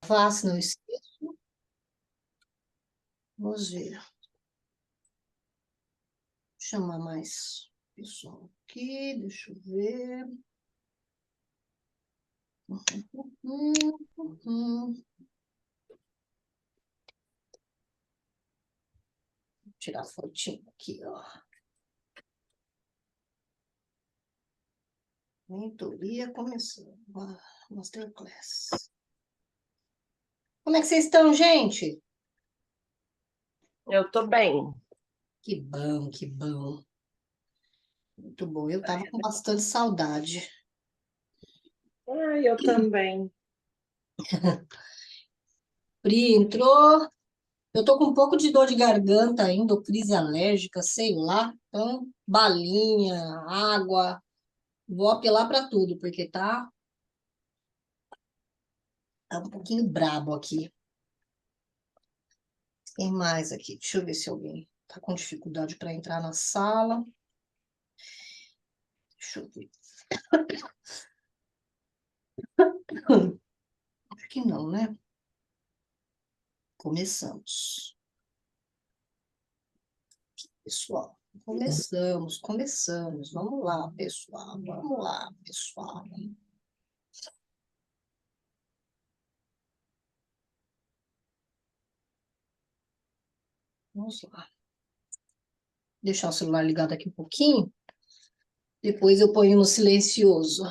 gravar, senão eu esqueço. Vamos ver. Vou chamar mais pessoal aqui, deixa eu ver. Vou tirar a fotinho aqui, ó. Mentoria começando. Masterclass. Como é que vocês estão, gente? Eu tô bem. Que bom, que bom. Muito bom. Eu tava com bastante saudade. Eu também. Pri entrou. Eu tô com um pouco de dor de garganta ainda, ou crise alérgica, sei lá. Então, balinha, água. Vou apelar para tudo, porque tá um pouquinho brabo aqui. Tem mais aqui. Deixa eu ver se alguém tá com dificuldade para entrar na sala. Deixa eu ver. Acho que não, né? Começamos. Pessoal, começamos. Vamos lá, pessoal. Vamos lá, pessoal. Vamos lá. Deixar o celular ligado aqui um pouquinho. Depois eu ponho no silencioso.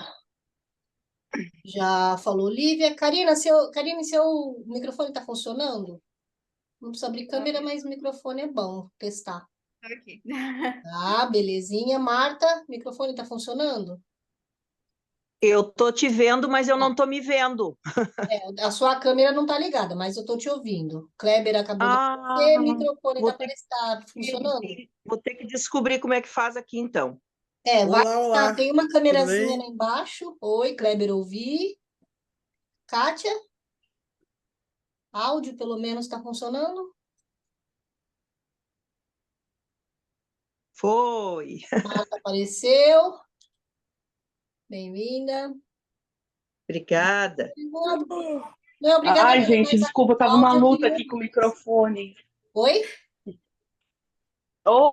Já falou, Lívia. Karine, seu microfone está funcionando? Não precisa abrir câmera, mas o microfone é bom testar. Aqui. Ah, belezinha. Marta, o microfone está funcionando? Eu tô te vendo, mas eu não tô me vendo. A sua câmera não está ligada, mas eu estou te ouvindo. Kleber acabou de Ah, aparecer, o microfone vou ter está funcionando? vou ter que descobrir como é que faz aqui, então. Vai Olá, tá, olá, tem uma tudo câmerazinha lá bem? embaixo. Oi, Kleber, ouvi. Kátia, áudio pelo menos está funcionando? Foi. Marta apareceu. Bem-vinda. Obrigada. Não é obrigada, Ai, não, gente, mas desculpa, o tava uma áudio eu luta queria aqui com o ouvir. microfone. Oi?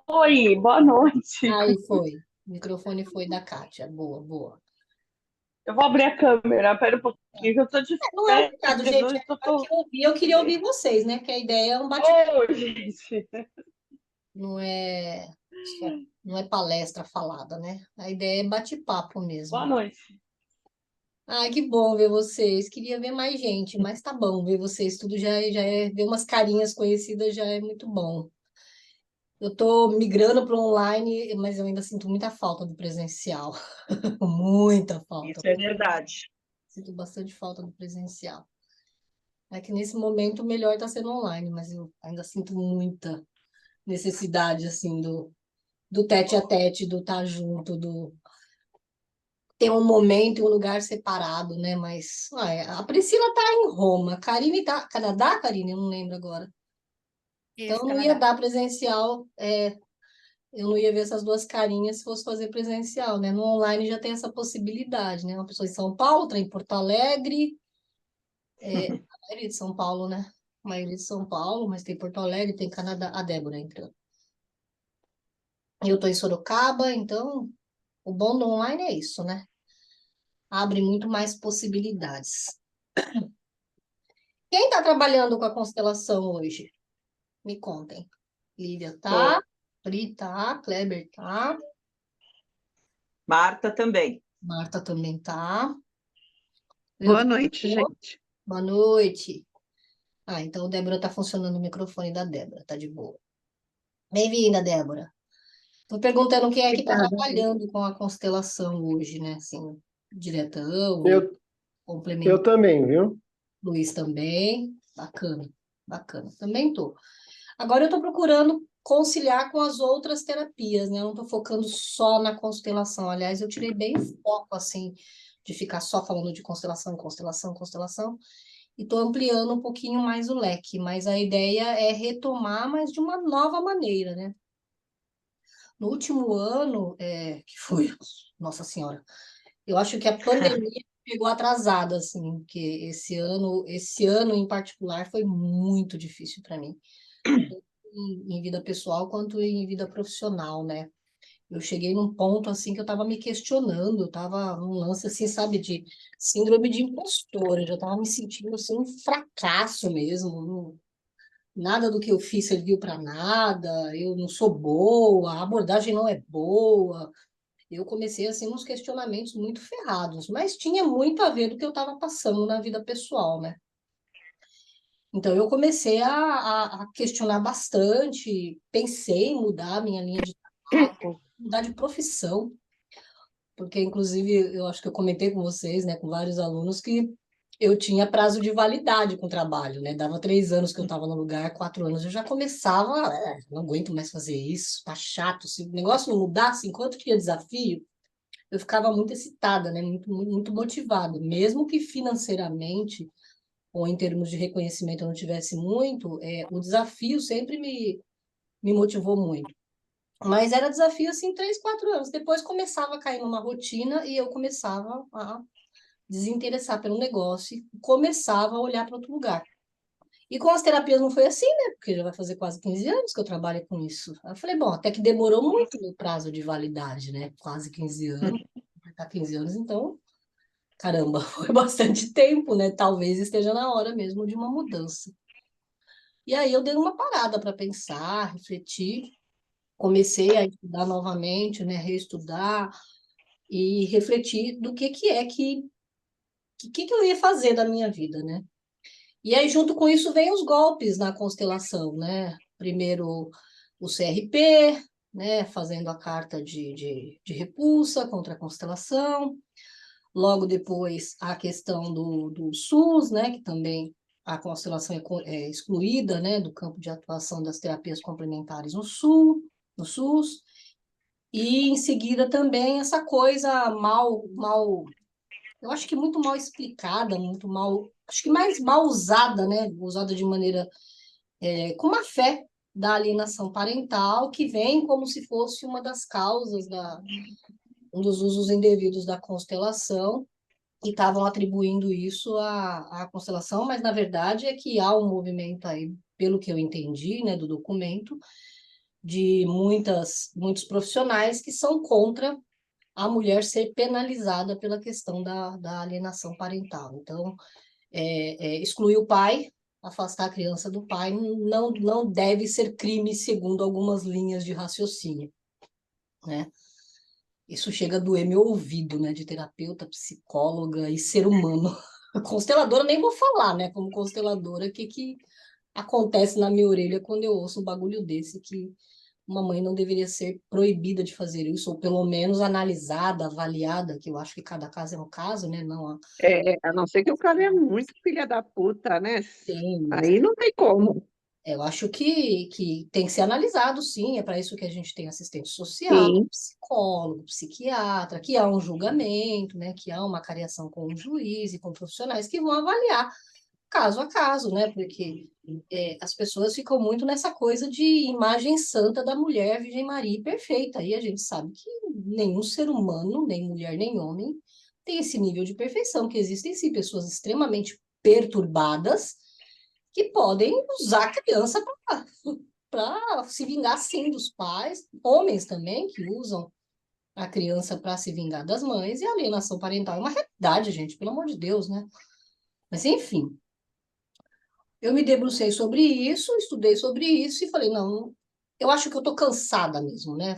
Oi, boa noite. Aí foi. O microfone foi da Kátia. Boa, boa. Eu vou abrir a câmera, pera um pouquinho, que eu tô de Não é obrigado, férias, gente. hoje eu Aqui tô... eu queria ouvir vocês, né? Que a ideia é um bate-papo, Ô, gente. não é não é palestra falada, né? A ideia é bate-papo Boa mesmo. noite. Ai, que bom ver vocês. Queria ver mais gente, mas tá bom ver vocês. Tudo já é ver umas carinhas conhecidas já é muito bom. Eu tô migrando para online, mas eu ainda sinto muita falta do presencial. Muita falta. Isso é verdade. Sinto bastante falta do presencial. É que nesse momento o melhor está sendo online, mas eu ainda sinto muita necessidade, assim, do tete a tete, do estar junto, do ter um momento e um lugar separado, né? Mas a Priscila tá em Roma, a Karine tá... Canadá, Karine? Eu não lembro agora. Então Isso, não ia Canadá. dar presencial, eu não ia ver essas duas carinhas se fosse fazer presencial, né? No online já tem essa possibilidade, né? Uma pessoa em São Paulo, outra em Porto Alegre, a maioria de São Paulo, né? A maioria de São Paulo, mas tem Porto Alegre, tem Canadá, a Débora entrando. Eu tô em Sorocaba, então o bom do online é isso, né? Abre muito mais possibilidades. Quem tá trabalhando com a constelação hoje? Me contem. Lívia tá, Tô. Pri tá, Kleber tá, Marta também. Marta também tá. Boa noite, gente. Boa noite. Então o Débora tá funcionando o microfone da Débora, tá de boa. Bem-vinda, Débora. Tô perguntando quem é que tá Obrigada. trabalhando com a constelação hoje, né? Assim, diretão ou Eu, eu complementar. também, viu? Luiz também. Bacana, bacana. Também tô. Agora eu tô procurando conciliar com as outras terapias, né? Eu não tô focando só na constelação. Aliás, eu tirei bem o foco, assim, de ficar só falando de constelação, constelação, constelação. E estou ampliando um pouquinho mais o leque, mas a ideia é retomar, mas de uma nova maneira, né? No último ano, que foi, Nossa Senhora, eu acho que a pandemia pegou atrasada, assim, porque esse ano em particular foi muito difícil para mim, em vida pessoal quanto em vida profissional, né? Eu cheguei num ponto, assim, que eu estava me questionando, eu estava num lance, assim, sabe, de síndrome de impostora, eu já estava me sentindo, assim, um fracasso mesmo, nada do que eu fiz serviu para nada, eu não sou boa, a abordagem não é boa. Eu comecei assim uns questionamentos muito ferrados, mas tinha muito a ver do que eu estava passando na vida pessoal, né? Então eu comecei a questionar bastante, pensei em mudar a minha linha de trabalho, mudar de profissão, porque inclusive eu acho que eu comentei com vocês, né, com vários alunos, que eu tinha prazo de validade com o trabalho, né? Dava 3 anos que eu estava no lugar, 4 anos eu já começava, não aguento mais fazer isso, tá chato. Se o negócio não mudasse, enquanto tinha desafio, eu ficava muito excitada, né? Muito motivada, mesmo que financeiramente ou em termos de reconhecimento eu não tivesse muito, o desafio sempre me motivou muito. Mas era desafio assim 3, 4 anos. Depois começava a cair numa rotina e eu começava a desinteressar pelo negócio e começava a olhar para outro lugar. E com as terapias não foi assim, né? Porque já vai fazer quase 15 anos que eu trabalho com isso. Aí eu falei, bom, até que demorou muito o prazo de validade, né? Quase 15 anos. Vai estar 15 anos, então, caramba, foi bastante tempo, né? Talvez esteja na hora mesmo de uma mudança. E aí eu dei uma parada para pensar, refletir, comecei a estudar novamente, né? Reestudar e refletir do que é que eu ia fazer da minha vida, né? E aí, junto com isso, vem os golpes na constelação, né? Primeiro o CRP, né? Fazendo a carta de repulsa contra a constelação. Logo depois, a questão do SUS, né? Que também a constelação é excluída, né? Do campo de atuação das terapias complementares no SUS. E, em seguida, também essa coisa mal eu acho que muito mal explicada, muito mal, acho que mais mal usada, né? Usada de maneira com má fé da alienação parental, que vem como se fosse uma das causas um dos usos indevidos da constelação, e estavam atribuindo isso à constelação, mas na verdade é que há um movimento aí, pelo que eu entendi, né, do documento, de muitos profissionais que são contra a mulher ser penalizada pela questão da alienação parental. Então, excluir o pai, afastar a criança do pai, não deve ser crime segundo algumas linhas de raciocínio, né? Isso chega a doer meu ouvido, né? De terapeuta, psicóloga e ser humano. Consteladora, nem vou falar, né? Como consteladora, o que acontece na minha orelha quando eu ouço um bagulho desse que uma mãe não deveria ser proibida de fazer isso, ou pelo menos analisada, avaliada, que eu acho que cada caso é um caso, né? Não A não ser que o cara é muito filha da puta, né? tem, mas Aí não tem como. eu acho que tem que ser analisado, sim. É para isso que a gente tem assistente social, Sim, psicólogo, psiquiatra, que há um julgamento, né? Que há uma cariação com o juiz e com profissionais que vão avaliar caso a caso, né? Porque as pessoas ficam muito nessa coisa de imagem santa da mulher, Virgem Maria perfeita. E a gente sabe que nenhum ser humano, nem mulher nem homem, tem esse nível de perfeição, que existem sim pessoas extremamente perturbadas que podem usar a criança para se vingar sim dos pais, homens também que usam a criança para se vingar das mães, e a alienação parental é uma realidade, gente, pelo amor de Deus, né? Mas enfim, eu me debrucei sobre isso, estudei sobre isso e falei, não, eu acho que eu tô cansada mesmo, né?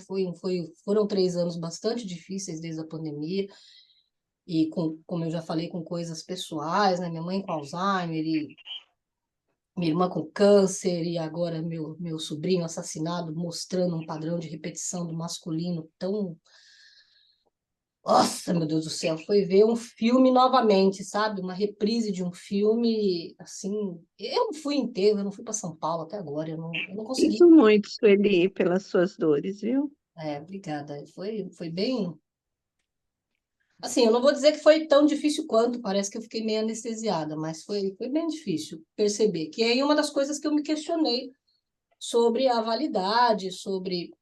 Foram 3 anos bastante difíceis desde a pandemia, e como eu já falei, com coisas pessoais, né? Minha mãe com Alzheimer, e minha irmã com câncer, e agora meu sobrinho assassinado, mostrando um padrão de repetição do masculino tão. Nossa, meu Deus do céu, foi ver um filme novamente, sabe? Uma reprise de um filme, assim. Eu não fui inteiro, eu não fui para São Paulo até agora, eu não consegui. sinto muito, Sueli, pelas suas dores, viu? Obrigada. Foi bem. Assim, eu não vou dizer que foi tão difícil quanto, parece que eu fiquei meio anestesiada, mas foi bem difícil perceber. Que aí uma das coisas que eu me questionei sobre a validade, sobre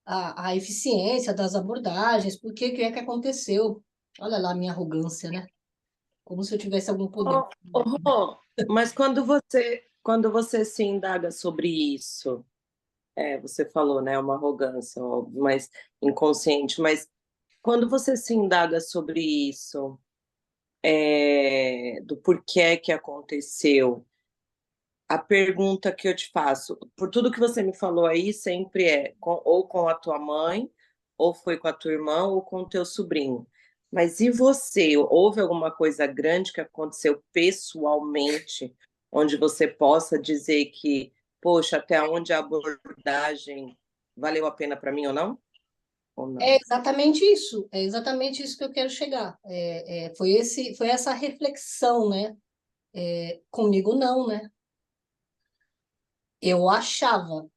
a eficiência das abordagens, por que é que aconteceu? Olha lá a minha arrogância, né? como se eu tivesse algum poder. Rô, mas quando você se indaga sobre isso, você falou, né, uma arrogância, óbvio, mas inconsciente, mas quando você se indaga sobre isso, do porquê que aconteceu, a pergunta que eu te faço, por tudo que você me falou aí, sempre ou com a tua mãe, ou foi com a tua irmã, ou com o teu sobrinho. Mas e você? Houve alguma coisa grande que aconteceu pessoalmente, onde você possa dizer que, poxa, até onde a abordagem valeu a pena para mim ou não? Ou não? É exatamente isso que eu quero chegar. Foi essa reflexão, né? Comigo não, né? Eu achava,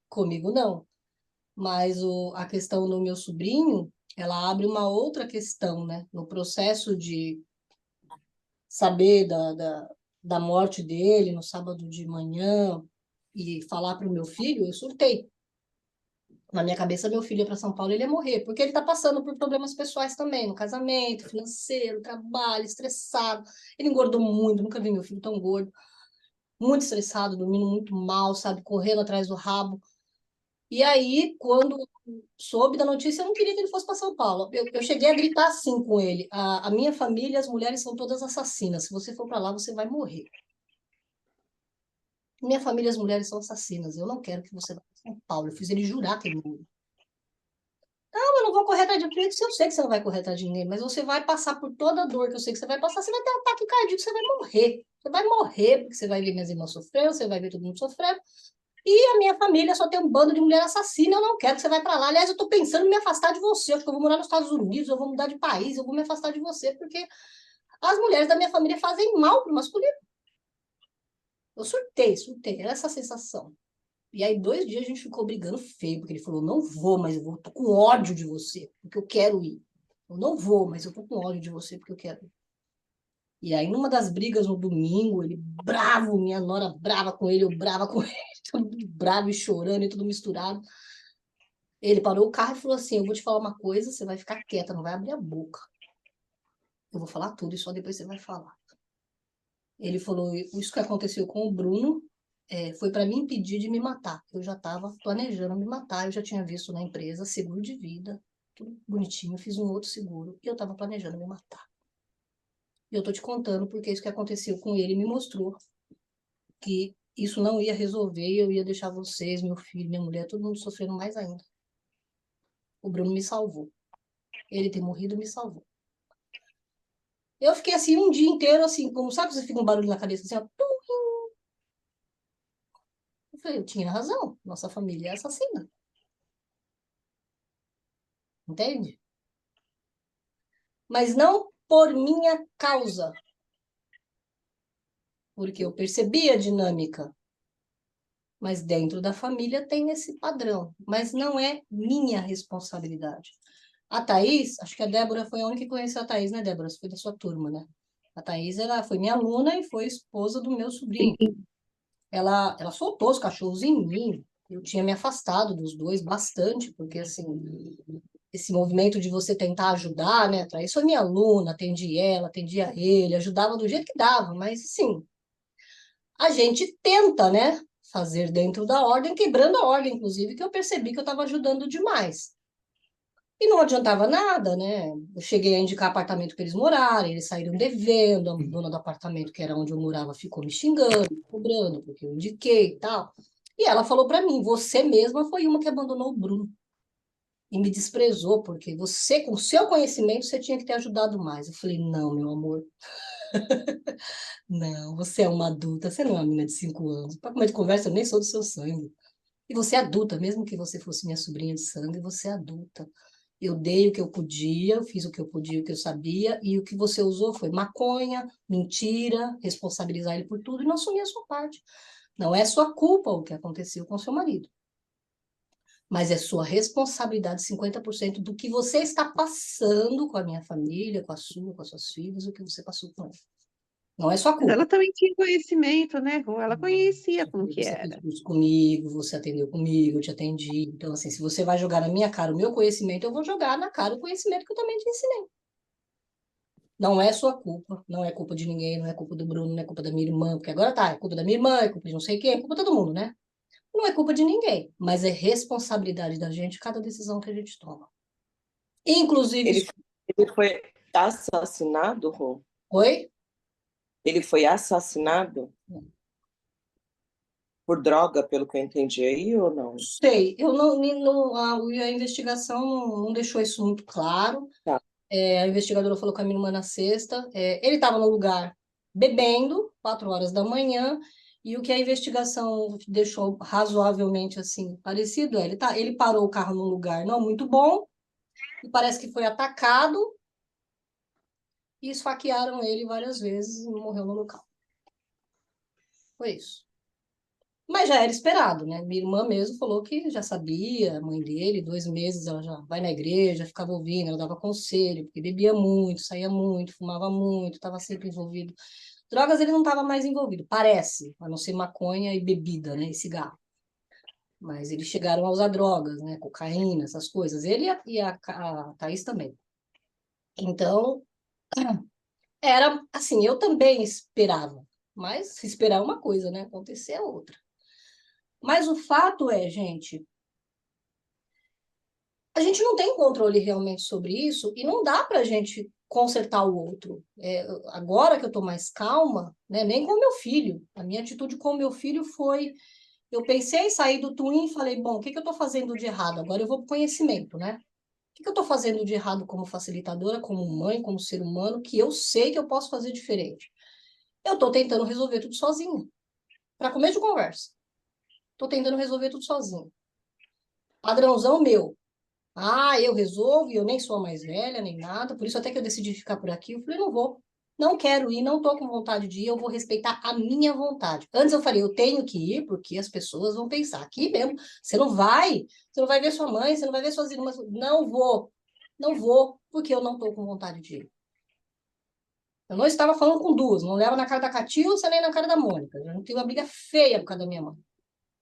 comigo não. Mas a questão do meu sobrinho, ela abre uma outra questão, né? No processo de saber da morte dele no sábado de manhã e falar para o meu filho, eu surtei. Na minha cabeça, meu filho ia para São Paulo, ele ia morrer, porque ele está passando por problemas pessoais também, no casamento, financeiro, trabalho, estressado. Ele engordou muito, nunca vi meu filho tão gordo, muito estressado, dormindo muito mal, sabe, correndo atrás do rabo. E aí, quando soube da notícia, eu não queria que ele fosse para São Paulo. Eu cheguei a gritar assim com ele: a minha família, as mulheres são todas assassinas. Se você for para lá, você vai morrer. Minha família, as mulheres são assassinas. Eu não quero que você vá para São Paulo. Eu fiz ele jurar que ele morre. Não, eu não vou correr atrás de ninguém. Eu sei que você não vai correr atrás de ninguém, mas você vai passar por toda a dor que eu sei que você vai passar. Você vai ter um ataque cardíaco, você vai morrer. Você vai morrer, porque você vai ver minhas irmãs sofrendo, você vai ver todo mundo sofrendo. E a minha família só tem um bando de mulher assassina, eu não quero que você vá para lá. Aliás, eu estou pensando em me afastar de você. Eu acho que eu vou morar nos Estados Unidos, eu vou mudar de país, eu vou me afastar de você, porque as mulheres da minha família fazem mal para o masculino. Eu surtei, era essa a sensação. E aí, 2 dias a gente ficou brigando feio, porque ele falou: não vou, mas eu tô com ódio de você, porque eu quero ir. Eu não vou, mas eu tô com ódio de você, porque eu quero ir. E aí, numa das brigas no domingo, ele bravo, minha nora brava com ele, eu brava com ele, todo mundo bravo e chorando e tudo misturado. Ele parou o carro e falou assim: eu vou te falar uma coisa, você vai ficar quieta, não vai abrir a boca. Eu vou falar tudo e só depois você vai falar. Ele falou: isso que aconteceu com o Bruno foi para me impedir de me matar. Eu já estava planejando me matar, eu já tinha visto na empresa seguro de vida, tudo bonitinho, fiz um outro seguro e eu estava planejando me matar. E eu tô te contando porque isso que aconteceu com ele me mostrou que isso não ia resolver e eu ia deixar vocês, meu filho, minha mulher, todo mundo sofrendo mais ainda. O Bruno me salvou. Ele ter morrido me salvou. Eu fiquei assim um dia inteiro, assim, como sabe, você fica um barulho na cabeça assim, ó, tum. Eu falei: eu tinha razão, nossa família é assassina. Entende? Mas não por minha causa, porque eu percebi a dinâmica. Mas dentro da família tem esse padrão, mas não é minha responsabilidade. A Thaís, acho que a Débora foi a única que conheceu a Thaís, né, Débora? Você foi da sua turma, né? A Thaís, ela foi minha aluna e foi esposa do meu sobrinho. Ela soltou os cachorros em mim. Eu tinha me afastado dos dois bastante, porque, assim, esse movimento de você tentar ajudar, né? A Thaís foi minha aluna, atendia ele, ajudava do jeito que dava, mas, assim, a gente tenta, né? Fazer dentro da ordem, quebrando a ordem, inclusive, que eu percebi que eu estava ajudando demais. E não adiantava nada, né? Eu cheguei a indicar apartamento para eles morarem, eles saíram devendo, a dona do apartamento, que era onde eu morava, ficou me xingando, me cobrando, porque eu indiquei e tal. E ela falou para mim: você mesma foi uma que abandonou o Bruno e me desprezou, porque você, com o seu conhecimento, você tinha que ter ajudado mais. Eu falei: não, meu amor. Não, você é uma adulta, você não é uma menina de 5 anos. Para comer de conversa, eu nem sou do seu sangue. E você é adulta, mesmo que você fosse minha sobrinha de sangue, você é adulta. Eu dei o que eu podia, eu fiz o que eu podia, o que eu sabia, e o que você usou foi maconha, mentira, responsabilizar ele por tudo e não assumir a sua parte. Não é sua culpa o que aconteceu com seu marido, mas é sua responsabilidade, 50% do que você está passando com a minha família, com a sua, com as suas filhas, o que você passou com ela. Não é sua Mas culpa. ela também tinha conhecimento, né, Rô? Ela conhecia como que Você fez era. curso comigo, você atendeu comigo, eu te atendi. Então, assim, se você vai jogar na minha cara o meu conhecimento, eu vou jogar na cara o conhecimento que eu também te ensinei. Não é sua culpa, não é culpa de ninguém, não é culpa do Bruno, não é culpa da minha irmã, porque agora tá, é culpa da minha irmã, é culpa de não sei quem, é culpa de todo mundo, né? Não é culpa de ninguém, mas é responsabilidade da gente cada decisão que a gente toma. Inclusive, Ele, ele foi assassinado, Rô? oi? Ele foi assassinado por droga, pelo que eu entendi aí, ou não? Sei, eu a investigação não deixou isso muito claro. Tá. A investigadora falou com a minha irmã na sexta. Ele estava no lugar bebendo, 4 horas da manhã, e o que a investigação deixou razoavelmente assim parecido ele parou o carro num lugar não muito bom, e parece que foi atacado, e esfaquearam ele várias vezes e morreu no local. Foi isso. Mas já era esperado, né? Minha irmã mesmo falou que já sabia, a mãe dele, 2 meses ela já vai na igreja, ficava ouvindo, ela dava conselho, porque bebia muito, saía muito, fumava muito, estava sempre envolvido. Drogas ele não estava mais envolvido, parece, a não ser maconha e bebida, né? E cigarro. Mas eles chegaram a usar drogas, né? Cocaína, essas coisas. Ele e a Thaís também. Então, era assim, eu também esperava. Mas se esperar é uma coisa, né? Acontecer é outra. Mas o fato é, gente, a gente não tem controle realmente sobre isso e não dá para a gente consertar o outro. Agora que eu estou mais calma, né, nem com meu filho, a minha atitude com meu filho foi, eu pensei em sair do Twin e falei, bom, o que eu estou fazendo de errado? Agora eu vou para o conhecimento, né? O que eu estou fazendo de errado como facilitadora, como mãe, como ser humano, que eu sei que eu posso fazer diferente? Eu estou tentando resolver tudo sozinha. Para começo de conversa. Estou tentando resolver tudo sozinha. Padrãozão meu. Eu resolvo, e eu nem sou a mais velha, nem nada, por isso até que eu decidi ficar por aqui, eu falei, não vou, não quero ir, não tô com vontade de ir, eu vou respeitar a minha vontade. Antes eu falei, eu tenho que ir, porque as pessoas vão pensar, aqui mesmo, você não vai ver sua mãe, você não vai ver suas irmãs, não vou, porque eu não tô com vontade de ir. Eu não estava falando com duas, não leva na cara da Catilça nem na cara da Mônica, eu não tenho uma briga feia por causa da minha mãe.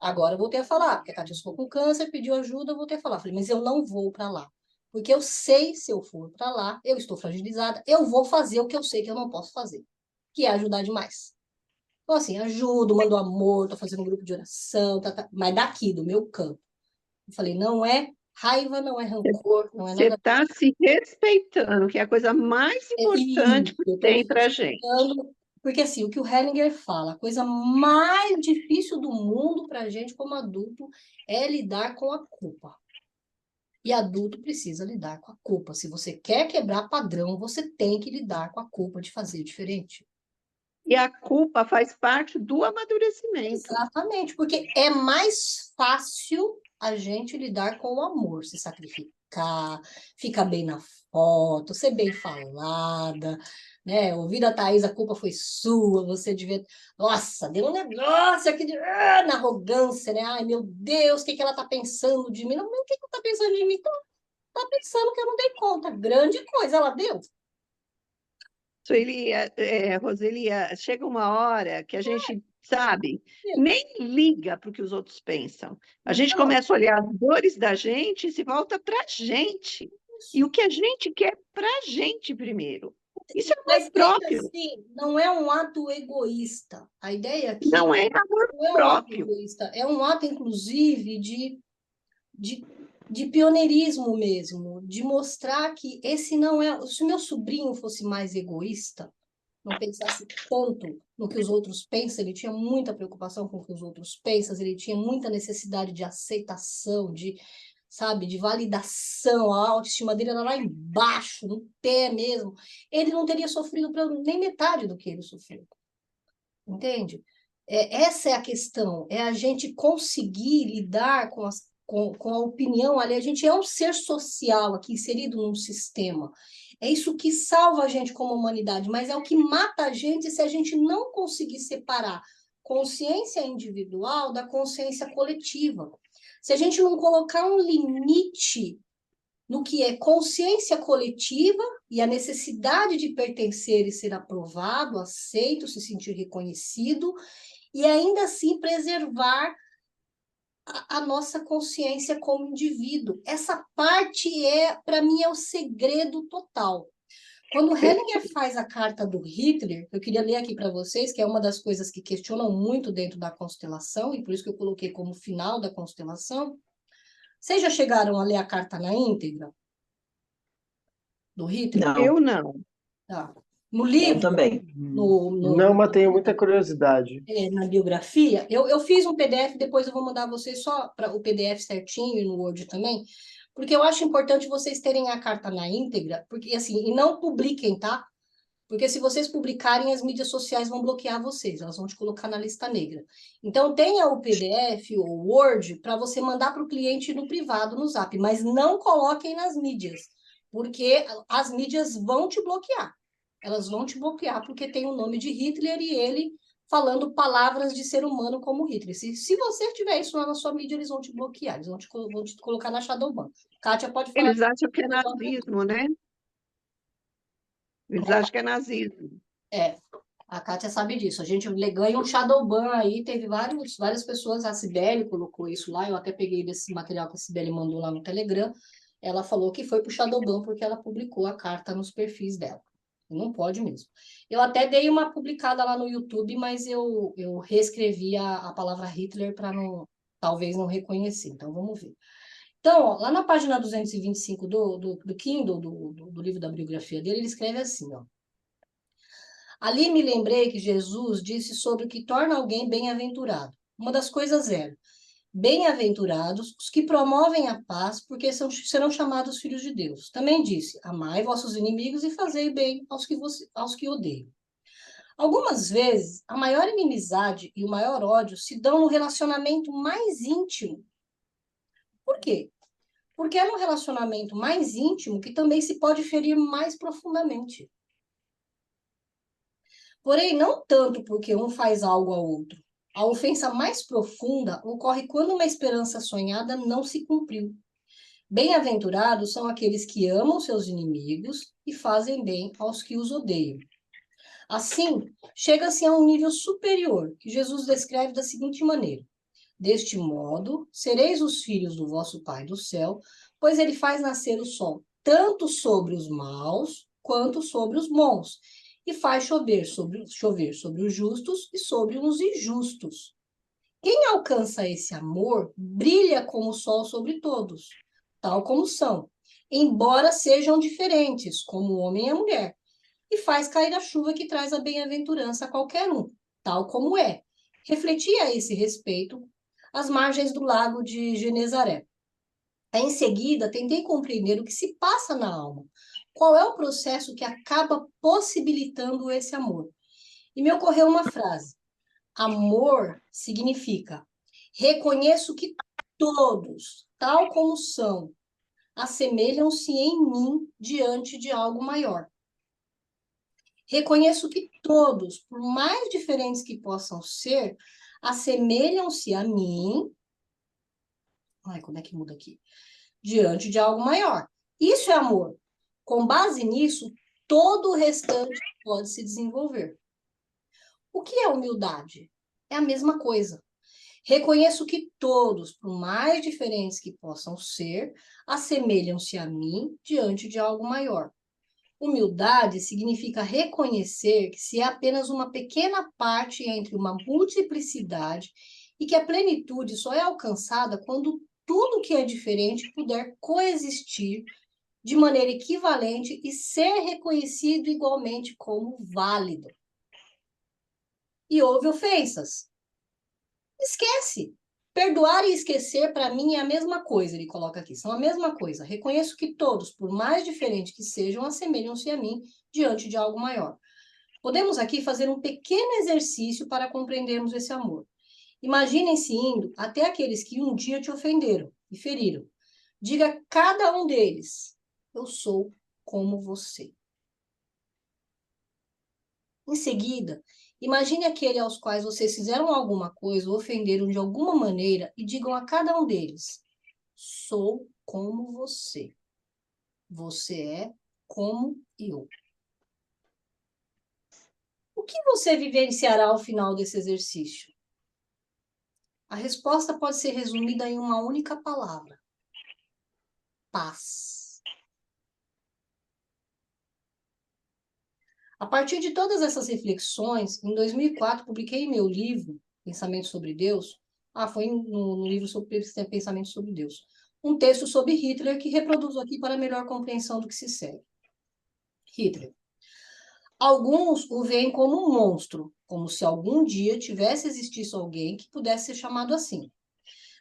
Agora eu voltei a falar, porque a Cátia ficou com câncer, pediu ajuda, eu voltei a falar. Falei, mas eu não vou para lá. Porque eu sei, se eu for para lá, eu estou fragilizada, eu vou fazer o que eu sei que eu não posso fazer, que é ajudar demais. Então, assim, ajudo, mando amor, estou fazendo um grupo de oração, mas daqui, do meu campo. Eu falei, não é raiva, não é rancor, não é Você nada. está se respeitando, que é a coisa mais importante que Eu estou tem para a gente. porque assim, o que o Hellinger fala, a coisa mais difícil do mundo para a gente como adulto é lidar com a culpa. E adulto precisa lidar com a culpa. Se você quer quebrar padrão, você tem que lidar com a culpa de fazer diferente. E a culpa faz parte do amadurecimento. Exatamente, porque é mais fácil a gente lidar com o amor, se sacrificar, ficar bem na foto, ser bem falada, né? Ouvir a Thaís, a culpa foi sua, você devia. Nossa, deu um negócio aqui na arrogância, né? Ai, meu Deus, o que ela tá pensando de mim? Não, o que ela tá pensando de mim? Tá pensando que eu não dei conta. Grande coisa ela deu. Roselia, chega uma hora que a gente, sabe, nem liga para o que os outros pensam. A gente Não, começa a olhar as dores da gente e se volta para a gente. E o que a gente quer para a gente primeiro. Isso é mas amor ainda próprio, assim, não é um ato egoísta. A ideia aqui não é amor não é um ato próprio. egoísta, é um ato, inclusive, de, de pioneirismo mesmo, de mostrar que esse não é. Se o meu sobrinho fosse mais egoísta, não pensasse tanto no que os outros pensam, ele tinha muita preocupação com o que os outros pensam, ele tinha muita necessidade de aceitação, sabe, de validação, a autoestima dele era lá embaixo, no pé mesmo, ele não teria sofrido nem metade do que ele sofreu, entende? Essa é a questão, é a gente conseguir lidar com a opinião ali, a gente é um ser social aqui, inserido num sistema, é isso que salva a gente como humanidade, mas é o que mata a gente se a gente não conseguir separar consciência individual da consciência coletiva. Se a gente não colocar um limite no que é consciência coletiva e a necessidade de pertencer e ser aprovado, aceito, se sentir reconhecido, e ainda assim preservar a nossa consciência como indivíduo. Essa parte para mim, é o segredo total. Quando Hellinger faz a carta do Hitler, eu queria ler aqui para vocês, que é uma das coisas que questionam muito dentro da constelação, e por isso que eu coloquei como final da constelação. Vocês já chegaram a ler a carta na íntegra do Hitler? Não, Eu não. Tá. No eu livro, também. Não, mas tenho muita curiosidade. na biografia, eu fiz um PDF, depois eu vou mandar vocês só para o PDF certinho e no Word também, porque eu acho importante vocês terem a carta na íntegra, porque assim, e não publiquem, tá? Porque se vocês publicarem, as mídias sociais vão bloquear vocês, elas vão te colocar na lista negra. Então, tenha o PDF ou o Word para você mandar para o cliente no privado, no Zap, mas não coloquem nas mídias, porque as mídias vão te bloquear. Elas vão te bloquear porque tem o nome de Hitler e ele falando palavras de ser humano como Hitler. Se você tiver isso lá na sua mídia, eles vão te bloquear, eles vão te colocar na Shadowban. Kátia pode falar. Eles acham que é nazismo, né? Eles acham que é nazismo. É, a Kátia sabe disso. A gente ganha um Shadowban aí, teve várias pessoas, a Cibele colocou isso lá, eu até peguei desse material que a Cibele mandou lá no Telegram. Ela falou que foi pro Shadowban porque ela publicou a carta nos perfis dela. Não pode mesmo. Eu até dei uma publicada lá no YouTube, mas eu reescrevi a palavra Hitler para talvez não reconhecer. Então, vamos ver. Então, ó, lá na página 225 do Kindle, do livro da biografia dele, ele escreve assim, ó. Ali me lembrei que Jesus disse sobre o que torna alguém bem-aventurado. Uma das coisas era: bem-aventurados os que promovem a paz, porque serão chamados filhos de Deus. Também disse: amai vossos inimigos e fazei bem aos que odeiam. Algumas vezes, a maior inimizade e o maior ódio se dão no relacionamento mais íntimo. Por quê? Porque é no relacionamento mais íntimo que também se pode ferir mais profundamente. Porém, não tanto porque um faz algo ao outro. A ofensa mais profunda ocorre quando uma esperança sonhada não se cumpriu. Bem-aventurados são aqueles que amam seus inimigos e fazem bem aos que os odeiam. Assim, chega-se a um nível superior, que Jesus descreve da seguinte maneira: deste modo, sereis os filhos do vosso Pai do céu, pois ele faz nascer o sol tanto sobre os maus quanto sobre os bons, e faz chover sobre os justos e sobre os injustos. Quem alcança esse amor brilha como o sol sobre todos, tal como são, embora sejam diferentes, como o homem e a mulher, e faz cair a chuva que traz a bem-aventurança a qualquer um, tal como é. Refleti a esse respeito às margens do lago de Genezaré. Em seguida, tentei compreender o que se passa na alma. Qual é o processo que acaba possibilitando esse amor? E me ocorreu uma frase. Amor significa: reconheço que todos, tal como são, assemelham-se em mim diante de algo maior. Reconheço que todos, por mais diferentes que possam ser, assemelham-se a mim. Ai, como é que muda aqui? Diante de algo maior. Isso é amor. Com base nisso, todo o restante pode se desenvolver. O que é humildade? É a mesma coisa. Reconheço que todos, por mais diferentes que possam ser, assemelham-se a mim diante de algo maior. Humildade significa reconhecer que se é apenas uma pequena parte entre uma multiplicidade e que a plenitude só é alcançada quando tudo que é diferente puder coexistir de maneira equivalente e ser reconhecido igualmente como válido. E houve ofensas. Esquece. Perdoar e esquecer, para mim, é a mesma coisa, ele coloca aqui. São a mesma coisa. Reconheço que todos, por mais diferentes que sejam, assemelham-se a mim diante de algo maior. Podemos aqui fazer um pequeno exercício para compreendermos esse amor. Imaginem-se indo até aqueles que um dia te ofenderam e feriram. Diga a cada um deles: eu sou como você. Em seguida, imagine aquele aos quais vocês fizeram alguma coisa ou ofenderam de alguma maneira e digam a cada um deles: sou como você. Você é como eu. O que você vivenciará ao final desse exercício? A resposta pode ser resumida em uma única palavra: paz. A partir de todas essas reflexões, em 2004, publiquei meu livro, Pensamento sobre Deus. Foi no livro sobre Pensamento sobre Deus. Um texto sobre Hitler que reproduzo aqui para melhor compreensão do que se segue. Hitler. Alguns o veem como um monstro, como se algum dia tivesse existido alguém que pudesse ser chamado assim.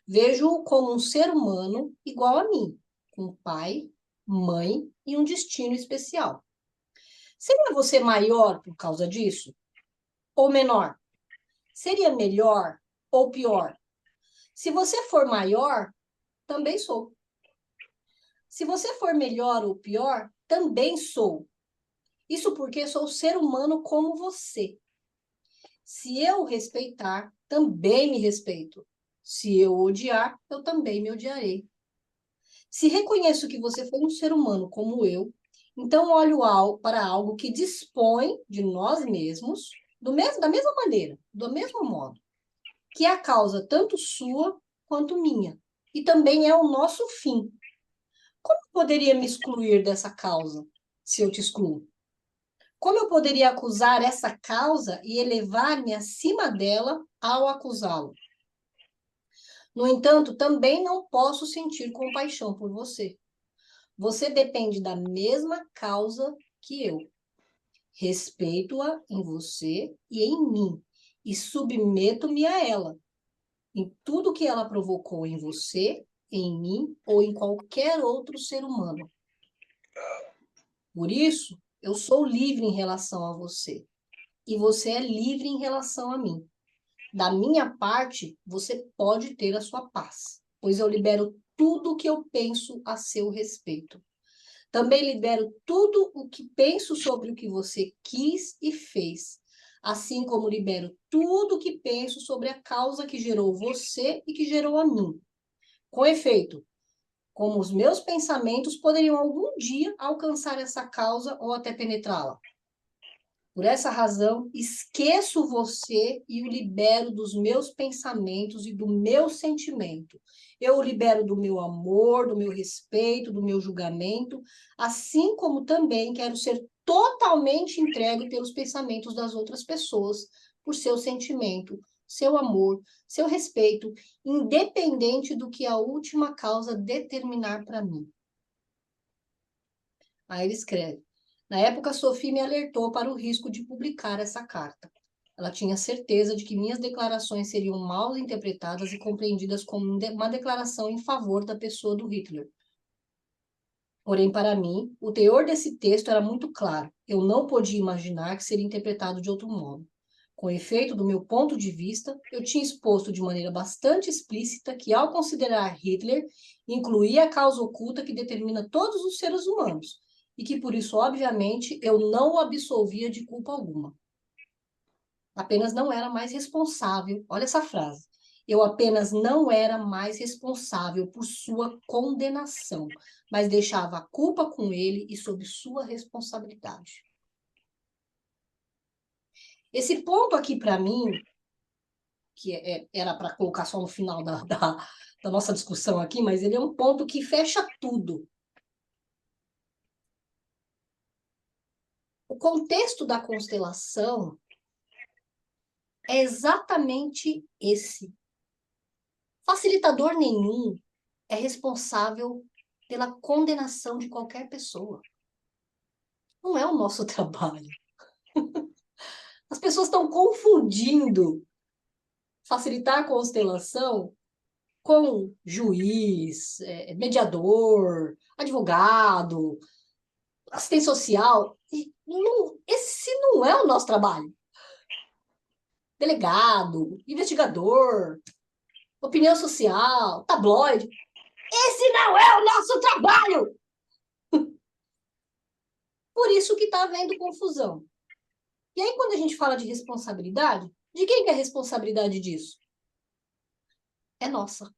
Vejo-o como um ser humano igual a mim, com pai, mãe e um destino especial. Seria você maior por causa disso? Ou menor? Seria melhor ou pior? Se você for maior, também sou. Se você for melhor ou pior, também sou. Isso porque sou ser humano como você. Se eu respeitar, também me respeito. Se eu odiar, eu também me odiarei. Se reconheço que você foi um ser humano como eu, então olho para algo que dispõe de nós mesmos da mesma maneira, do mesmo modo, que é a causa tanto sua quanto minha, e também é o nosso fim. Como eu poderia me excluir dessa causa, se eu te excluo? Como eu poderia acusar essa causa e elevar-me acima dela ao acusá-lo? No entanto, também não posso sentir compaixão por você. Você depende da mesma causa que eu. Respeito-a em você e em mim, e submeto-me a ela, em tudo que ela provocou em você, em mim ou em qualquer outro ser humano. Por isso, eu sou livre em relação a você, e você é livre em relação a mim. Da minha parte, você pode ter a sua paz, pois eu libero tudo o que eu penso a seu respeito. Também libero tudo o que penso sobre o que você quis e fez, assim como libero tudo o que penso sobre a causa que gerou você e que gerou a mim. Com efeito, como os meus pensamentos poderiam algum dia alcançar essa causa ou até penetrá-la. Por essa razão, esqueço você e o libero dos meus pensamentos e do meu sentimento. Eu o libero do meu amor, do meu respeito, do meu julgamento, assim como também quero ser totalmente entregue pelos pensamentos das outras pessoas, por seu sentimento, seu amor, seu respeito, independente do que a última causa determinar para mim. Aí ele escreve: na época, Sophie me alertou para o risco de publicar essa carta. Ela tinha certeza de que minhas declarações seriam mal interpretadas e compreendidas como uma declaração em favor da pessoa do Hitler. Porém, para mim, o teor desse texto era muito claro. Eu não podia imaginar que seria interpretado de outro modo. Com efeito, do meu ponto de vista, eu tinha exposto de maneira bastante explícita que, ao considerar Hitler, incluía a causa oculta que determina todos os seres humanos, e que, por isso, obviamente, eu não o absolvia de culpa alguma. Apenas não era mais responsável, olha essa frase, eu apenas não era mais responsável por sua condenação, mas deixava a culpa com ele e sob sua responsabilidade. Esse ponto aqui, para mim, que era para colocar só no final da nossa discussão aqui, mas ele é um ponto que fecha tudo. O contexto da constelação é exatamente esse. Facilitador nenhum é responsável pela condenação de qualquer pessoa. Não é o nosso trabalho. As pessoas estão confundindo facilitar a constelação com juiz, mediador, advogado, assistente social. Esse não é o nosso trabalho. Delegado, investigador, opinião social, tabloide. Esse não é o nosso trabalho! Por isso que está havendo confusão. E aí, quando a gente fala de responsabilidade, de quem que é a responsabilidade disso? É nossa.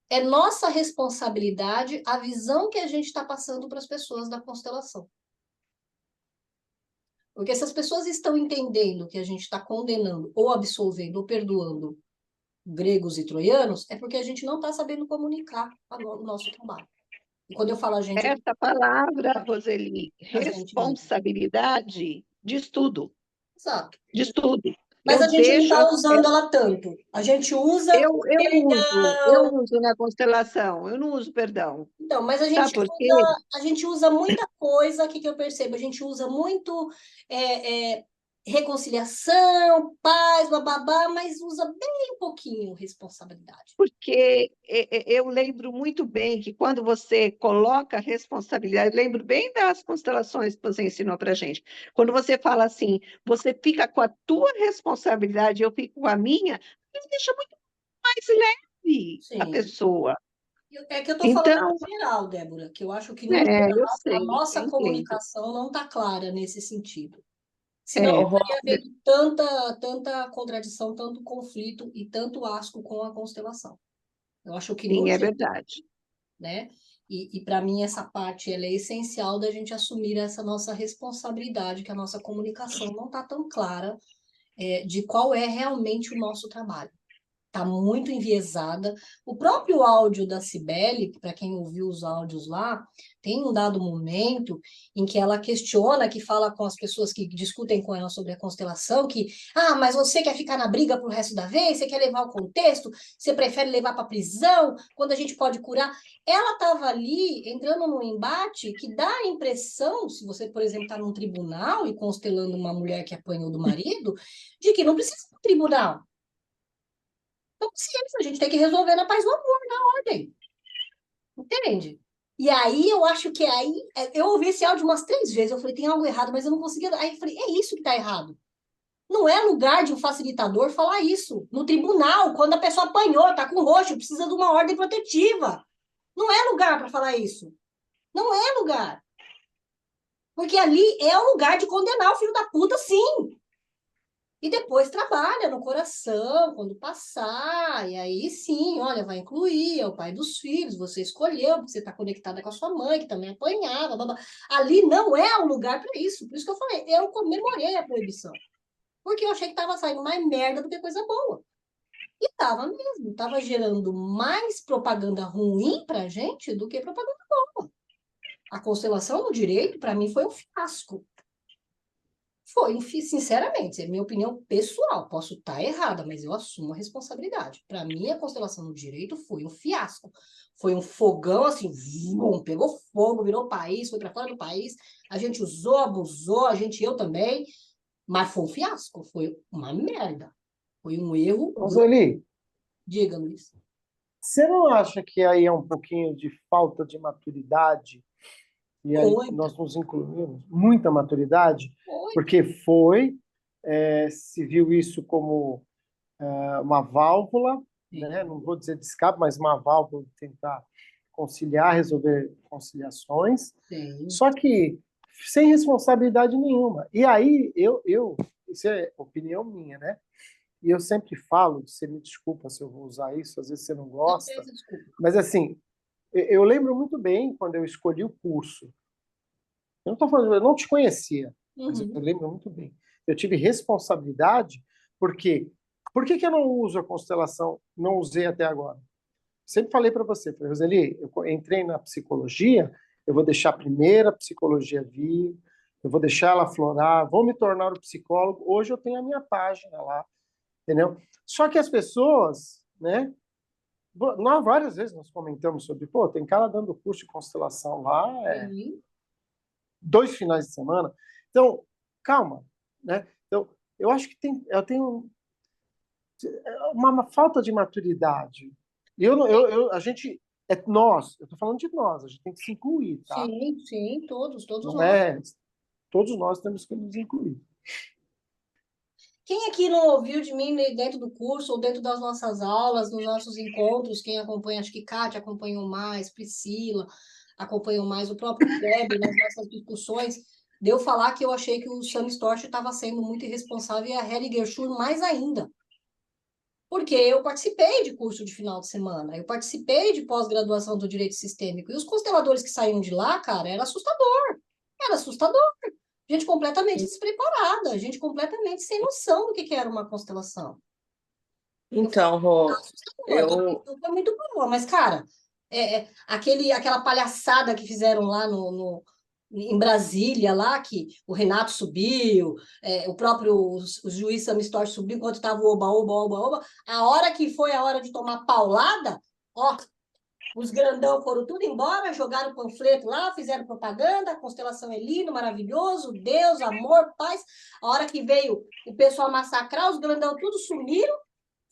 É nossa responsabilidade a visão que a gente está passando para as pessoas da constelação. Porque se as pessoas estão entendendo que a gente está condenando, ou absolvendo, ou perdoando gregos e troianos, é porque a gente não está sabendo comunicar o nosso trabalho. E quando eu falo a gente, Essa palavra, Roseli, a gente mesmo. responsabilidade diz tudo, Exato. diz tudo. Mas Eu a gente não deixo está usando ela tanto. A gente usa eu perdão. uso na constelação, eu não uso perdão. Então, mas Sabe por quê? a gente usa muita coisa que eu percebo. A gente usa muito reconciliação, paz, bababá, mas usa bem pouquinho responsabilidade. Porque eu lembro muito bem que quando você coloca a responsabilidade, lembro bem das constelações que você ensinou para a gente. Quando você fala assim, você fica com a tua responsabilidade, eu fico com a minha, isso deixa muito mais leve a Sim. pessoa. É que eu estou falando Então, no geral, Débora, que eu acho que no eu geral a sei, nossa eu entendo. comunicação não está clara nesse sentido. Senão É, não teria havido tanta contradição, tanto conflito e tanto asco com a constelação. Eu acho que no sim, é geral, verdade. né? E para mim essa parte ela é essencial da gente assumir essa nossa responsabilidade, que a nossa comunicação não está tão clara de qual é realmente o nosso trabalho. Está muito enviesada. O próprio áudio da Cibele, para quem ouviu os áudios lá, tem um dado momento em que ela questiona, que fala com as pessoas que discutem com ela sobre a constelação, que, mas você quer ficar na briga pro resto da vez? Você quer levar o contexto? Você prefere levar para prisão? Quando a gente pode curar? Ela estava ali entrando num embate que dá a impressão, se você, por exemplo, está num tribunal e constelando uma mulher que apanhou do marido, de que não precisa de um tribunal. Então, ciência, a gente tem que resolver na paz do amor, na ordem. Entende? E aí, eu acho que eu ouvi esse áudio umas 3 vezes, eu falei, tem algo errado, mas eu não conseguia. Aí eu falei, é isso que está errado. Não é lugar de um facilitador falar isso. No tribunal, quando a pessoa apanhou, está com roxo, precisa de uma ordem protetiva. Não é lugar para falar isso. Não é lugar. Porque ali é o lugar de condenar o filho da puta, sim. E depois trabalha no coração, quando passar, e aí sim, olha, vai incluir, é o pai dos filhos, você escolheu, porque você está conectada com a sua mãe, que também apanhava, blá, blá. Ali não é o lugar para isso, por isso que eu falei, eu comemorei a proibição, porque eu achei que estava saindo mais merda do que coisa boa. E estava mesmo, estava gerando mais propaganda ruim para a gente do que propaganda boa. A constelação no direito, para mim, foi um fiasco. Foi, sinceramente, é minha opinião pessoal. Posso estar errada, mas eu assumo a responsabilidade. Para mim, a constelação do direito foi um fiasco. Foi um fogão, assim, pegou fogo, virou país, foi para fora do país. A gente usou, abusou, eu também. Mas foi um fiasco, foi uma merda. Foi um erro. Roseli, Diga, Luiz. você não acha que aí é um pouquinho de falta de maturidade? E aí nós nos incluímos muita maturidade, porque se viu isso como uma válvula, né? Não vou dizer de escape, mas uma válvula de tentar conciliar, resolver conciliações, só que sem responsabilidade nenhuma. E aí, isso é opinião minha, né? E eu sempre falo, você me desculpa se eu vou usar isso, às vezes você não gosta, mas assim, eu lembro muito bem quando eu escolhi o curso. Eu não estou falando, eu não te conhecia, mas eu lembro muito bem. Eu tive responsabilidade, porque por que eu não uso a constelação? Não usei até agora. Sempre falei para você, falei, Roseli, eu entrei na psicologia, eu vou deixar a primeira psicologia vir, eu vou deixar ela aflorar, vou me tornar um psicólogo. Hoje eu tenho a minha página lá, entendeu? Só que as pessoas, né? Nós várias vezes nós comentamos sobre, tem cara dando curso de constelação lá, 2 finais de semana. Então, calma, né? Então, eu acho que eu tenho uma falta de maturidade. A gente nós, eu estou falando de nós, a gente tem que se incluir, tá? Sim, todos Não nós. Todos nós temos que nos incluir. Quem aqui não ouviu de mim dentro do curso ou dentro das nossas aulas, nos nossos encontros? Quem acompanha, acho que Kátia acompanhou mais, Priscila acompanhou mais, o próprio Kleber, nas nossas discussões, deu falar que eu achei que o Sam Storch estava sendo muito irresponsável e a Heli Gershur mais ainda. Porque eu participei de curso de final de semana, eu participei de pós-graduação do direito sistêmico, e os consteladores que saíam de lá, cara, era assustador. Era assustador. Gente completamente despreparada, gente completamente sem noção do que era uma constelação. Então, Rô, Foi muito boa, mas, cara, aquela palhaçada que fizeram lá em Brasília, lá que o Renato subiu, o próprio o juiz Sami Storch subiu enquanto estava o oba. A hora que foi a hora de tomar paulada, ó, os grandão foram tudo embora, jogaram panfleto lá, fizeram propaganda, constelação é lindo, maravilhoso, Deus, amor, paz. A hora que veio o pessoal massacrar, os grandão tudo sumiram,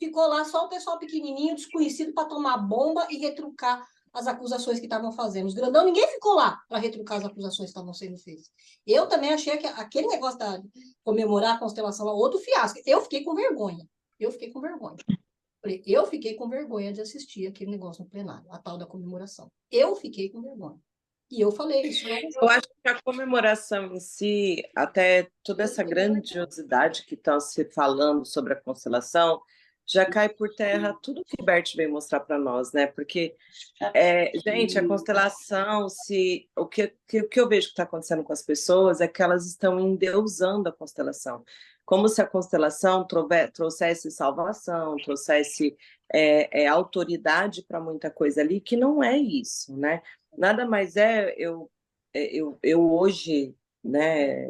ficou lá só o pessoal pequenininho, desconhecido, para tomar bomba e retrucar as acusações que estavam fazendo. Os grandão, ninguém ficou lá para retrucar as acusações que estavam sendo feitas. Eu também achei que aquele negócio de comemorar a constelação lá, outro fiasco. Eu fiquei com vergonha. Eu fiquei com vergonha de assistir aquele negócio no plenário, a tal da comemoração. Eu fiquei com vergonha. E eu falei isso. Eu acho que a comemoração em si, até toda essa grandiosidade que está se falando sobre a constelação, já cai por terra tudo que o Bert veio mostrar para nós, né? Porque, gente, a constelação, o que eu vejo que está acontecendo com as pessoas é que elas estão endeusando a constelação. Como se a constelação trouxesse salvação, trouxesse autoridade para muita coisa ali, que não é isso, né? Nada mais eu hoje, né,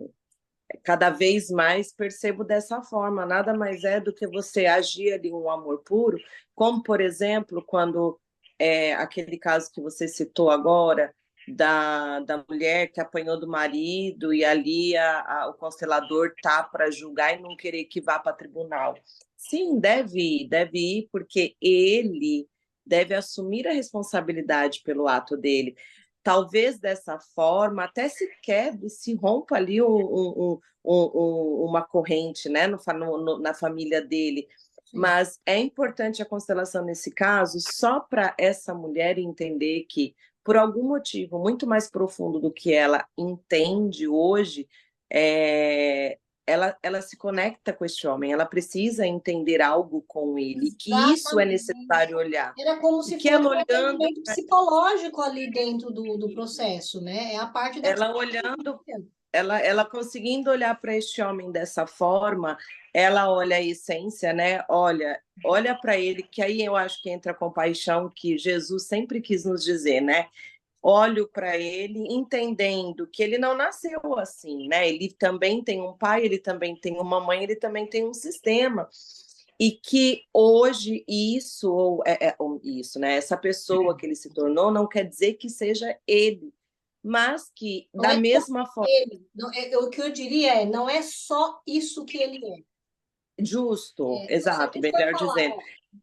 cada vez mais percebo dessa forma, nada mais é do que você agir ali um amor puro, como, por exemplo, quando aquele caso que você citou agora, da mulher que apanhou do marido e ali o constelador tá para julgar e não querer que vá para tribunal. Sim, deve ir, porque ele deve assumir a responsabilidade pelo ato dele. Talvez dessa forma até se quebre, se rompa ali uma corrente, né, na família dele. Sim. Mas é importante a constelação nesse caso só para essa mulher entender que, por algum motivo muito mais profundo do que ela entende hoje, ela se conecta com este homem, ela precisa entender algo com ele, Exatamente. que isso é necessário olhar. Era como se fosse um atendimento psicológico ali dentro do processo, né? É a parte da ela olhando, ela conseguindo olhar para este homem dessa forma, ela olha a essência, né? Olha para ele, que aí eu acho que entra a compaixão que Jesus sempre quis nos dizer, né? Olho para ele, entendendo que ele não nasceu assim, né? Ele também tem um pai, ele também tem uma mãe, ele também tem um sistema. E que hoje isso, né? Essa pessoa que ele se tornou não quer dizer que seja ele, mas que não da mesma forma. O que eu diria não é só isso que ele é. Justo, exato, melhor dizendo.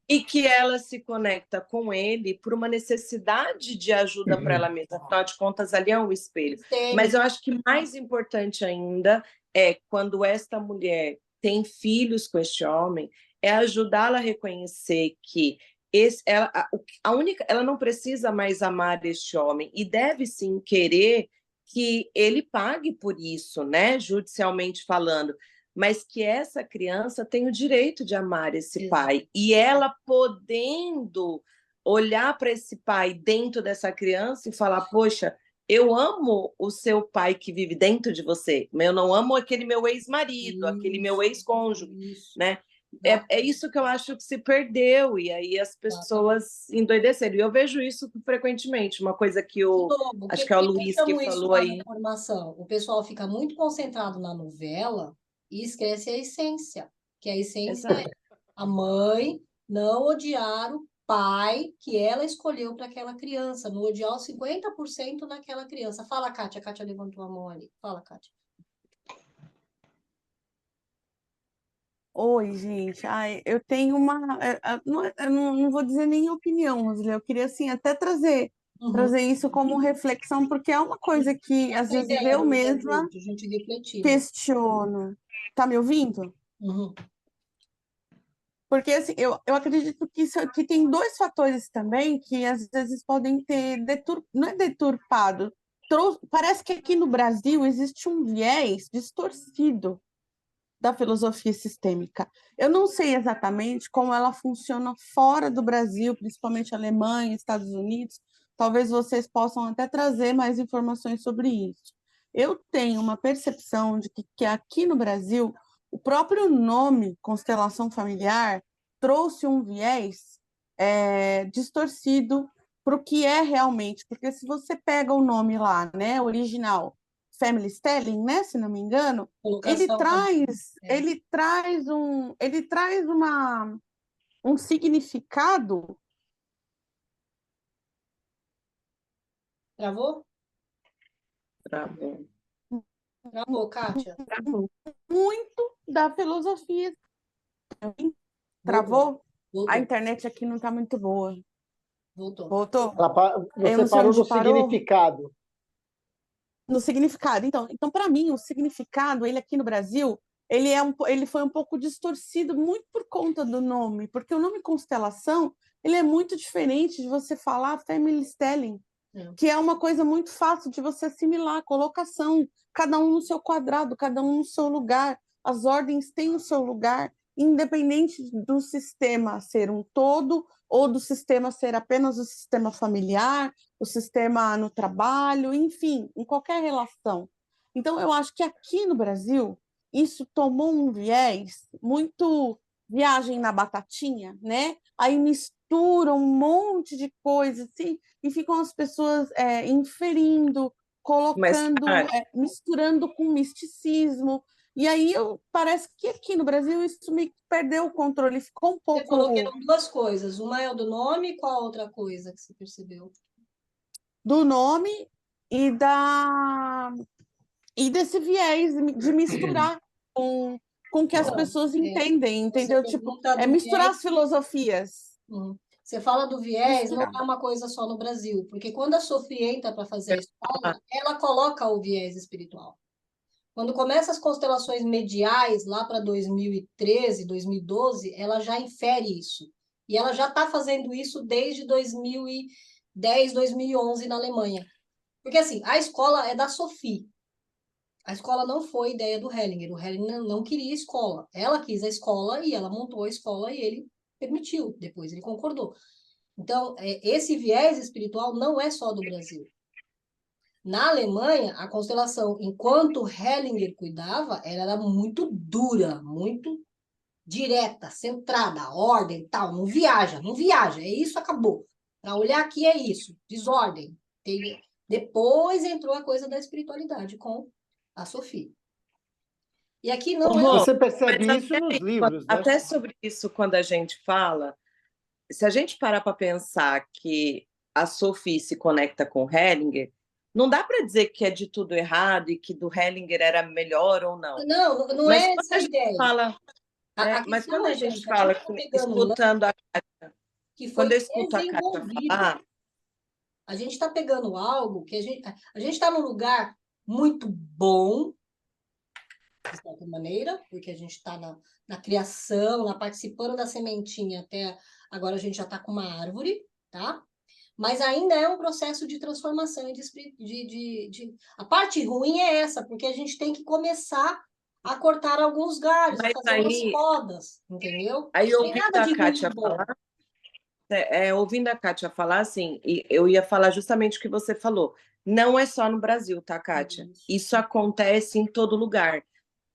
E que ela se conecta com ele por uma necessidade de ajuda para ela mesma. Afinal de contas, ali é um espelho. Sim. Mas eu acho que mais importante ainda é quando esta mulher tem filhos com este homem, é ajudá-la a reconhecer que ela não precisa mais amar este homem e deve sim querer que ele pague por isso, né? Judicialmente falando. Mas que essa criança tem o direito de amar esse pai. E ela podendo olhar para esse pai dentro dessa criança e falar, poxa, eu amo o seu pai que vive dentro de você, mas eu não amo aquele meu ex-marido, aquele meu ex-cônjuge, né? É isso que eu acho que se perdeu, e aí as pessoas endoideceram. E eu vejo isso frequentemente, uma coisa que acho que é o Luiz que falou aí. Informação. O pessoal fica muito concentrado na novela e esquece a essência, que a essência é a mãe não odiar o pai que ela escolheu para aquela criança, não odiar os 50% naquela criança. Fala, Kátia. A Kátia levantou a mão ali. Fala, Kátia. Oi, gente. Ai, eu tenho eu não vou dizer nem opinião, Roseli. Eu queria assim até trazer isso como reflexão, porque é uma coisa que às vezes eu mesma questiono. Tá me ouvindo? Porque assim, eu acredito que tem dois fatores também que às vezes podem ter não é deturpado. Parece que aqui no Brasil existe um viés distorcido da filosofia sistêmica. Eu não sei exatamente como ela funciona fora do Brasil, principalmente Alemanha, Estados Unidos. Talvez vocês possam até trazer mais informações sobre isso. Eu tenho uma percepção de que aqui no Brasil, o próprio nome constelação familiar trouxe um viés distorcido para o que é realmente, porque se você pega o nome lá, né, original, Family Styling, né, se não me engano, ele Colocação também. traz um significado Travou? Tá bom. Travou, Kátia? muito da filosofia. Voltou. Travou? A internet aqui não está muito boa. Voltou. Voltou? Eu Você não sei parou onde no parou. significado. No significado. Então, para mim, o significado, ele aqui no Brasil, ele foi um pouco distorcido muito por conta do nome, porque o nome constelação, ele é muito diferente de você falar family styling, que é uma coisa muito fácil de você assimilar, colocação, cada um no seu quadrado, cada um no seu lugar, as ordens têm o seu lugar, independente do sistema ser um todo ou do sistema ser apenas o sistema familiar, o sistema no trabalho, enfim, em qualquer relação. Então, eu acho que aqui no Brasil, isso tomou um viés muito viagem na batatinha, né? Aí mistura um monte de coisa, assim, e ficam as pessoas inferindo, colocando, misturando com misticismo. E aí parece que aqui no Brasil isso me perdeu o controle, ficou um pouco. Você falou que eram duas coisas. Uma é o do nome, e qual a outra coisa que você percebeu? Do nome e desse viés de misturar com que as pessoas entendem, entendeu? Tipo, misturar as filosofias. Você fala do viés, não é uma coisa só no Brasil, porque quando a Sophie entra para fazer a escola, ela coloca o viés espiritual. Quando começa as constelações mediais, lá para 2013, 2012, ela já infere isso. E ela já está fazendo isso desde 2010, 2011 na Alemanha. Porque, assim, a escola é da Sophie. A escola não foi ideia do Hellinger. O Hellinger não queria escola. Ela quis a escola e ela montou a escola e ele permitiu. Depois ele concordou. Então, esse viés espiritual não é só do Brasil. Na Alemanha, a constelação, enquanto Hellinger cuidava, ela era muito dura, muito direta, centrada, ordem, tal, não viaja, é isso, acabou. Para olhar aqui é isso, desordem. Depois entrou a coisa da espiritualidade com a Sophie. E aqui não Você percebe isso nos livros, né? Até sobre isso, quando a gente fala, se a gente parar para pensar que a Sophie se conecta com Hellinger, não dá para dizer que é de tudo errado e que do Hellinger era melhor ou não. Não é essa a ideia. Mas quando a gente fala, escutando a Kátia, quando eu escuto a Kátia falar... A gente está pegando algo que a gente está num lugar muito bom, de certa maneira, porque a gente está na criação, participando da sementinha, até agora a gente já está com uma árvore, tá? Mas ainda é um processo de transformação. A parte ruim é essa, porque a gente tem que começar a cortar alguns galhos, a fazer umas podas, entendeu? Aí, ouvindo a Kátia falar, ouvindo a Kátia falar, assim, eu ia falar justamente o que você falou. Não é só no Brasil, tá, Kátia? Isso acontece em todo lugar.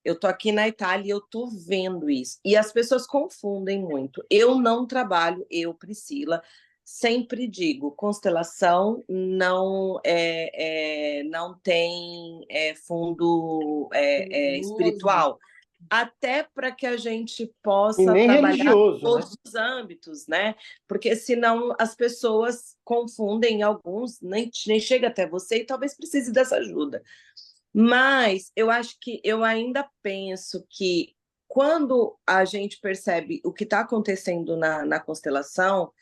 Eu tô aqui na Itália e eu tô vendo isso. E as pessoas confundem muito. Eu não trabalho, Priscila, sempre digo, constelação não não tem fundo espiritual. Até para que a gente possa trabalhar em todos os âmbitos, né? Porque senão as pessoas confundem, alguns nem chega até você e talvez precise dessa ajuda. Mas eu acho que eu ainda penso que quando a gente percebe o que está acontecendo na constelação,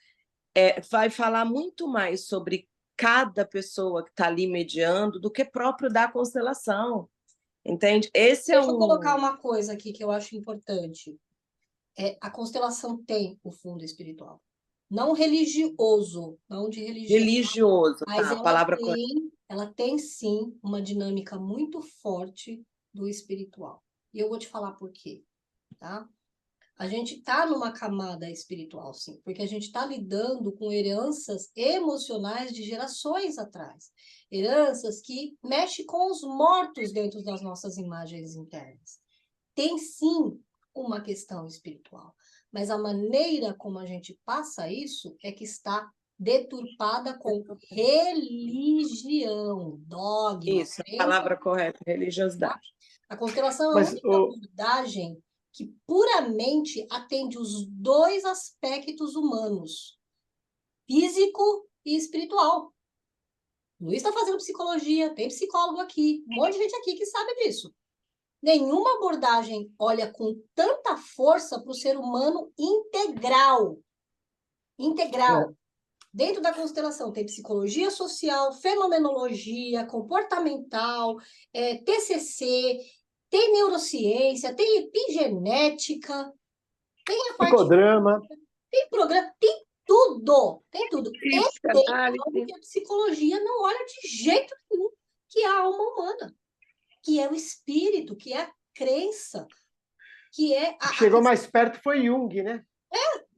vai falar muito mais sobre cada pessoa que está ali mediando do que próprio da constelação. Entende? Deixa eu colocar uma coisa aqui que eu acho importante. A constelação tem o fundo espiritual. Não religioso, não de religião. Religioso, mas tá, a palavra ela tem sim uma dinâmica muito forte do espiritual. E eu vou te falar por quê, tá? A gente está numa camada espiritual, sim, porque a gente está lidando com heranças emocionais de gerações atrás. Heranças que mexem com os mortos dentro das nossas imagens internas. Tem, sim, uma questão espiritual, mas a maneira como a gente passa isso é que está deturpada com religião, dogma, Isso, a crença. palavra correta, religiosidade. A constelação é a Mas única abordagem que puramente atende os dois aspectos humanos, físico e espiritual. Luiz está fazendo psicologia, tem psicólogo aqui, um monte de gente aqui que sabe disso. Nenhuma abordagem olha com tanta força para o ser humano integral. Integral. Dentro da constelação tem psicologia social, fenomenologia, comportamental, TCC, tem neurociência, tem epigenética, tem a parte... psicodrama. Tem programa, tem tudo. Tem tudo. E tem Psicanálise. algo que a psicologia não olha de jeito nenhum, que é a alma humana, que é o espírito, que é a crença, que é a... Chegou mais perto foi Jung, né?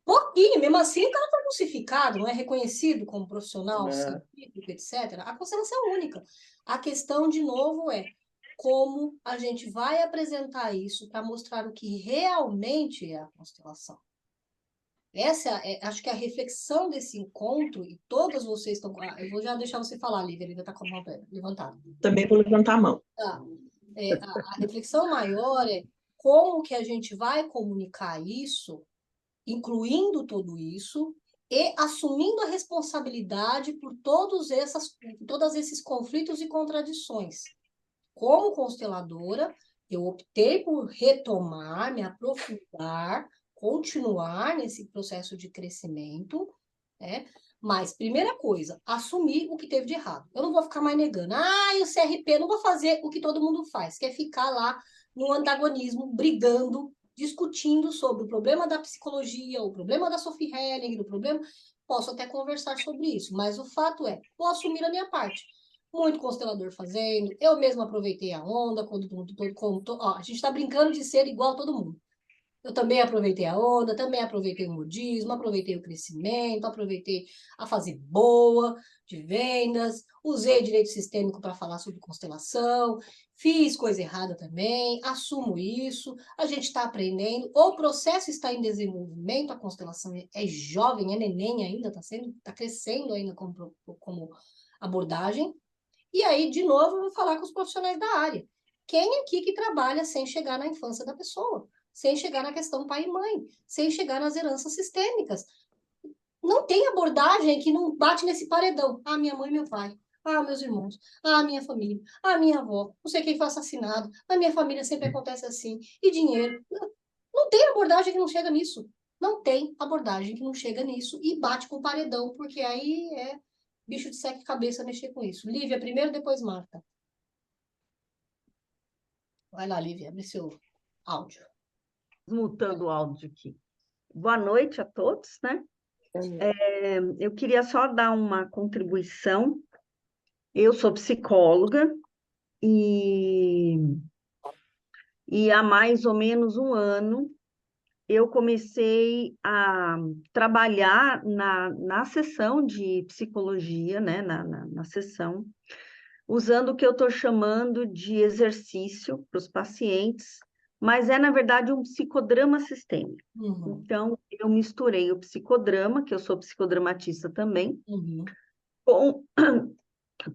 Pouquinho, mesmo assim, o cara foi crucificado, não é reconhecido como profissional, É. científico, etc. A constelação é única. A questão, de novo, é como a gente vai apresentar isso para mostrar o que realmente é a constelação. Essa acho que a reflexão desse encontro, e todas vocês estão... eu vou já deixar você falar, Lívia, Lívia está com a mão levantada. Também vou levantar a mão. Tá. A reflexão maior é como que a gente vai comunicar isso, incluindo tudo isso, e assumindo a responsabilidade por todos esses conflitos e contradições. Como consteladora, eu optei por retomar, me aprofundar, continuar nesse processo de crescimento, né? Mas, primeira coisa, assumir o que teve de errado. Eu não vou ficar mais negando. E o CRP, não vou fazer o que todo mundo faz, que é ficar lá no antagonismo, brigando, discutindo sobre o problema da psicologia, o problema da Sophie Helling, o problema... Posso até conversar sobre isso, mas o fato é, vou assumir a minha parte. Muito constelador fazendo, eu mesma aproveitei a onda, a gente está brincando de ser igual a todo mundo. Eu também aproveitei a onda, também aproveitei o modismo, aproveitei o crescimento, aproveitei a fase boa de vendas, usei direito sistêmico para falar sobre constelação, fiz coisa errada também, assumo isso, a gente está aprendendo, o processo está em desenvolvimento, a constelação é jovem, é neném ainda, está crescendo ainda como abordagem. E aí, de novo, eu vou falar com os profissionais da área. Quem aqui que trabalha sem chegar na infância da pessoa? Sem chegar na questão pai e mãe? Sem chegar nas heranças sistêmicas? Não tem abordagem que não bate nesse paredão. Minha mãe e meu pai. Meus irmãos. Minha família. Minha avó. Não sei quem foi assassinado. Na minha família sempre acontece assim. E dinheiro. Não tem abordagem que não chega nisso. Não tem abordagem que não chega nisso e bate com o paredão, porque aí é bicho de sete cabeças mexer com isso. Lívia primeiro, depois Marta. Vai lá, Lívia, abre seu áudio. Mutando o áudio aqui. Boa noite a todos, né? Eu queria só dar uma contribuição. Eu sou psicóloga e há mais ou menos um ano eu comecei a trabalhar na sessão de psicologia, né? Na sessão, usando o que eu estou chamando de exercício para os pacientes, mas na verdade, um psicodrama sistêmico. Uhum. Então, eu misturei o psicodrama, que eu sou psicodramatista também, Uhum.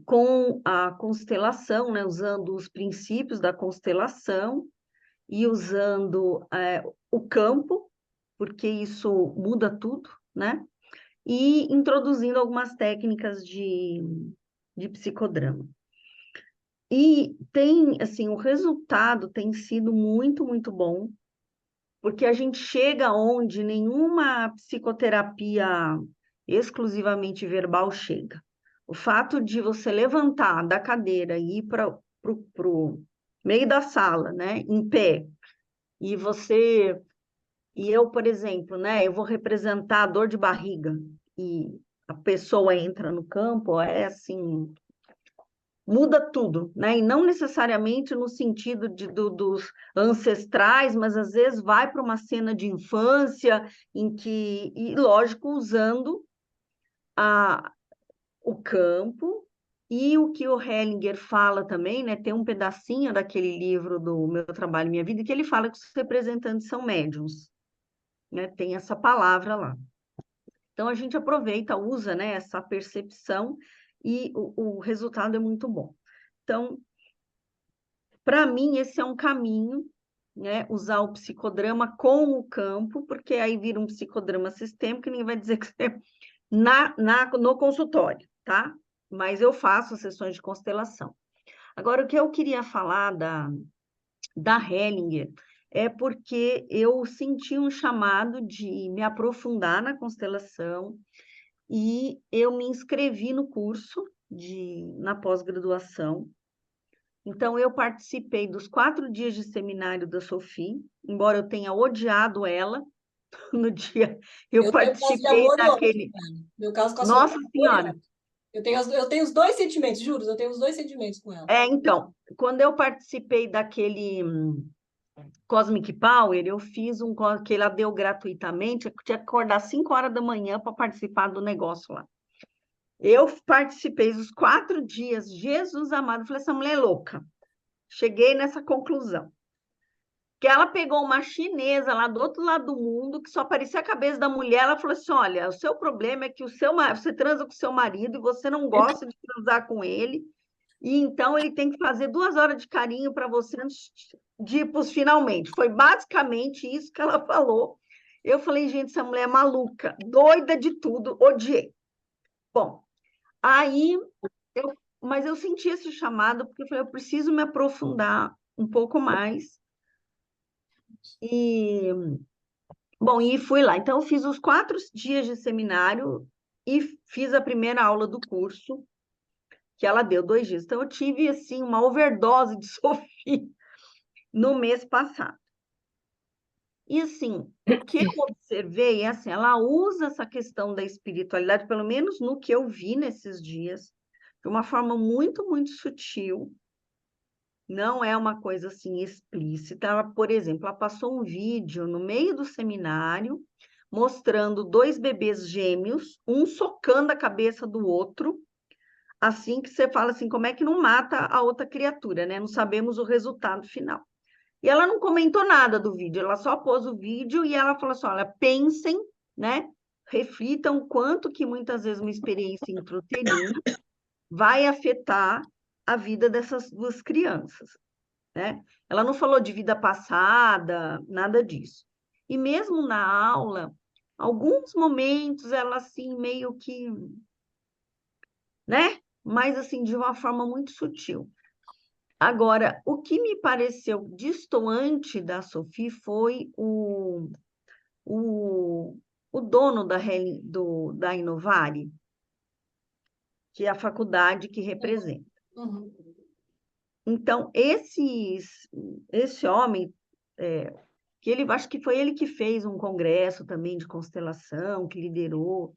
com a constelação, né? Usando os princípios da constelação e usando o campo, porque isso muda tudo, né? E introduzindo algumas técnicas de psicodrama. E tem, assim, o resultado tem sido muito, muito bom, porque a gente chega onde nenhuma psicoterapia exclusivamente verbal chega. O fato de você levantar da cadeira e ir para o meio da sala, né, em pé, e eu, por exemplo, né, eu vou representar a dor de barriga, e a pessoa entra no campo, assim, muda tudo, né? E não necessariamente no sentido dos ancestrais, mas às vezes vai para uma cena de infância, e lógico, usando o campo, e o que o Hellinger fala também, né? Tem um pedacinho daquele livro do Meu Trabalho, Minha Vida, que ele fala que os representantes são médiuns, né? Tem essa palavra lá. Então, a gente aproveita, usa, né, essa percepção e o resultado é muito bom. Então, para mim, esse é um caminho, né, usar o psicodrama com o campo, porque aí vira um psicodrama sistêmico, que ninguém vai dizer que você no consultório, tá? Mas eu faço sessões de constelação. Agora, o que eu queria falar da Hellinger é porque eu senti um chamado de me aprofundar na constelação e eu me inscrevi no curso na pós-graduação. Então, eu participei dos 4 dias de seminário da Sophie, embora eu tenha odiado ela no dia. Eu tenho caso de participei amor e ódio daquele. com ela. Meu caso com a Nossa Sofia é amor e Senhora! ódio. Eu tenho os dois sentimentos, juro, eu tenho os dois sentimentos com ela. Então, quando eu participei daquele Cosmic Power, eu fiz que ela deu gratuitamente, eu tinha que acordar 5 horas da manhã para participar do negócio lá. Eu participei dos 4 dias, Jesus amado, eu falei, essa mulher é louca. Cheguei nessa conclusão. Que ela pegou uma chinesa lá do outro lado do mundo, que só parecia a cabeça da mulher, ela falou assim, olha, o seu problema é que você transa com o seu marido e você não gosta de transar com ele, e então ele tem que fazer 2 horas de carinho para você antes de ir para os finalmente. Foi basicamente isso que ela falou. Eu falei, gente, essa mulher é maluca, doida de tudo, odiei. Bom, aí, mas eu senti esse chamado, porque eu falei, eu preciso me aprofundar um pouco mais. Bom, e fui lá. Então, eu fiz os 4 dias de seminário e fiz a primeira aula do curso, que ela deu 2 dias. Então, eu tive, assim, uma overdose de Sophie no mês passado. E, assim, o que eu observei é, assim, ela usa essa questão da espiritualidade, pelo menos no que eu vi nesses dias, de uma forma muito, muito sutil. Não é uma coisa, assim, explícita. Ela, por exemplo, ela passou um vídeo no meio do seminário, mostrando 2 bebês gêmeos, um socando a cabeça do outro, assim que você fala assim, como é que não mata a outra criatura, né? Não sabemos o resultado final. E ela não comentou nada do vídeo, ela só pôs o vídeo e ela falou assim, olha, pensem, né? Reflitam quanto que muitas vezes uma experiência intrauterina vai afetar a vida dessas 2 crianças, né? Ela não falou de vida passada, nada disso. E mesmo na aula, alguns momentos ela assim meio que, né? Mas assim de uma forma muito sutil. Agora, o que me pareceu destoante da Sophie foi o dono da Inovare, que é a faculdade que representa. Uhum. Então, esse homem, que acho que foi ele que fez um congresso também de constelação, que liderou.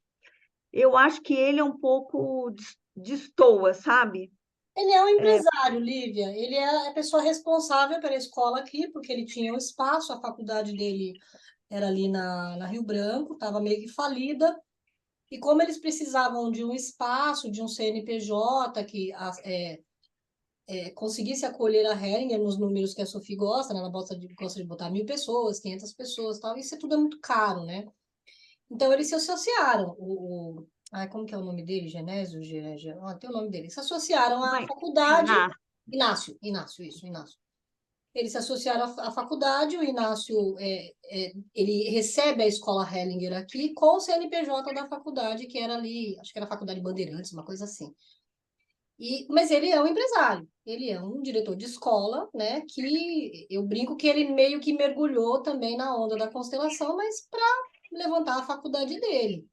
Eu acho que ele é um pouco destoa, sabe? Ele é um empresário, Lívia. Ele é a pessoa responsável pela escola aqui, porque ele tinha um espaço, a faculdade dele era ali na Rio Branco, estava meio que falida. E como eles precisavam de um espaço, de um CNPJ que conseguisse acolher a Hellinger nos números que a Sophie gosta, né? Ela gosta de botar 1.000 pessoas, 500 pessoas, tal. Isso tudo é muito caro, né? Então eles se associaram. Como que é o nome dele? Genésio? Tem o nome dele. Se associaram à faculdade. Inácio, isso, Inácio. Eles se associaram à faculdade, o Inácio ele recebe a escola Hellinger aqui com o CNPJ da faculdade, que era ali, acho que era a Faculdade Bandeirantes, uma coisa assim. Mas ele é um empresário, ele é um diretor de escola, né? Que eu brinco que ele meio que mergulhou também na onda da constelação, mas para levantar a faculdade dele.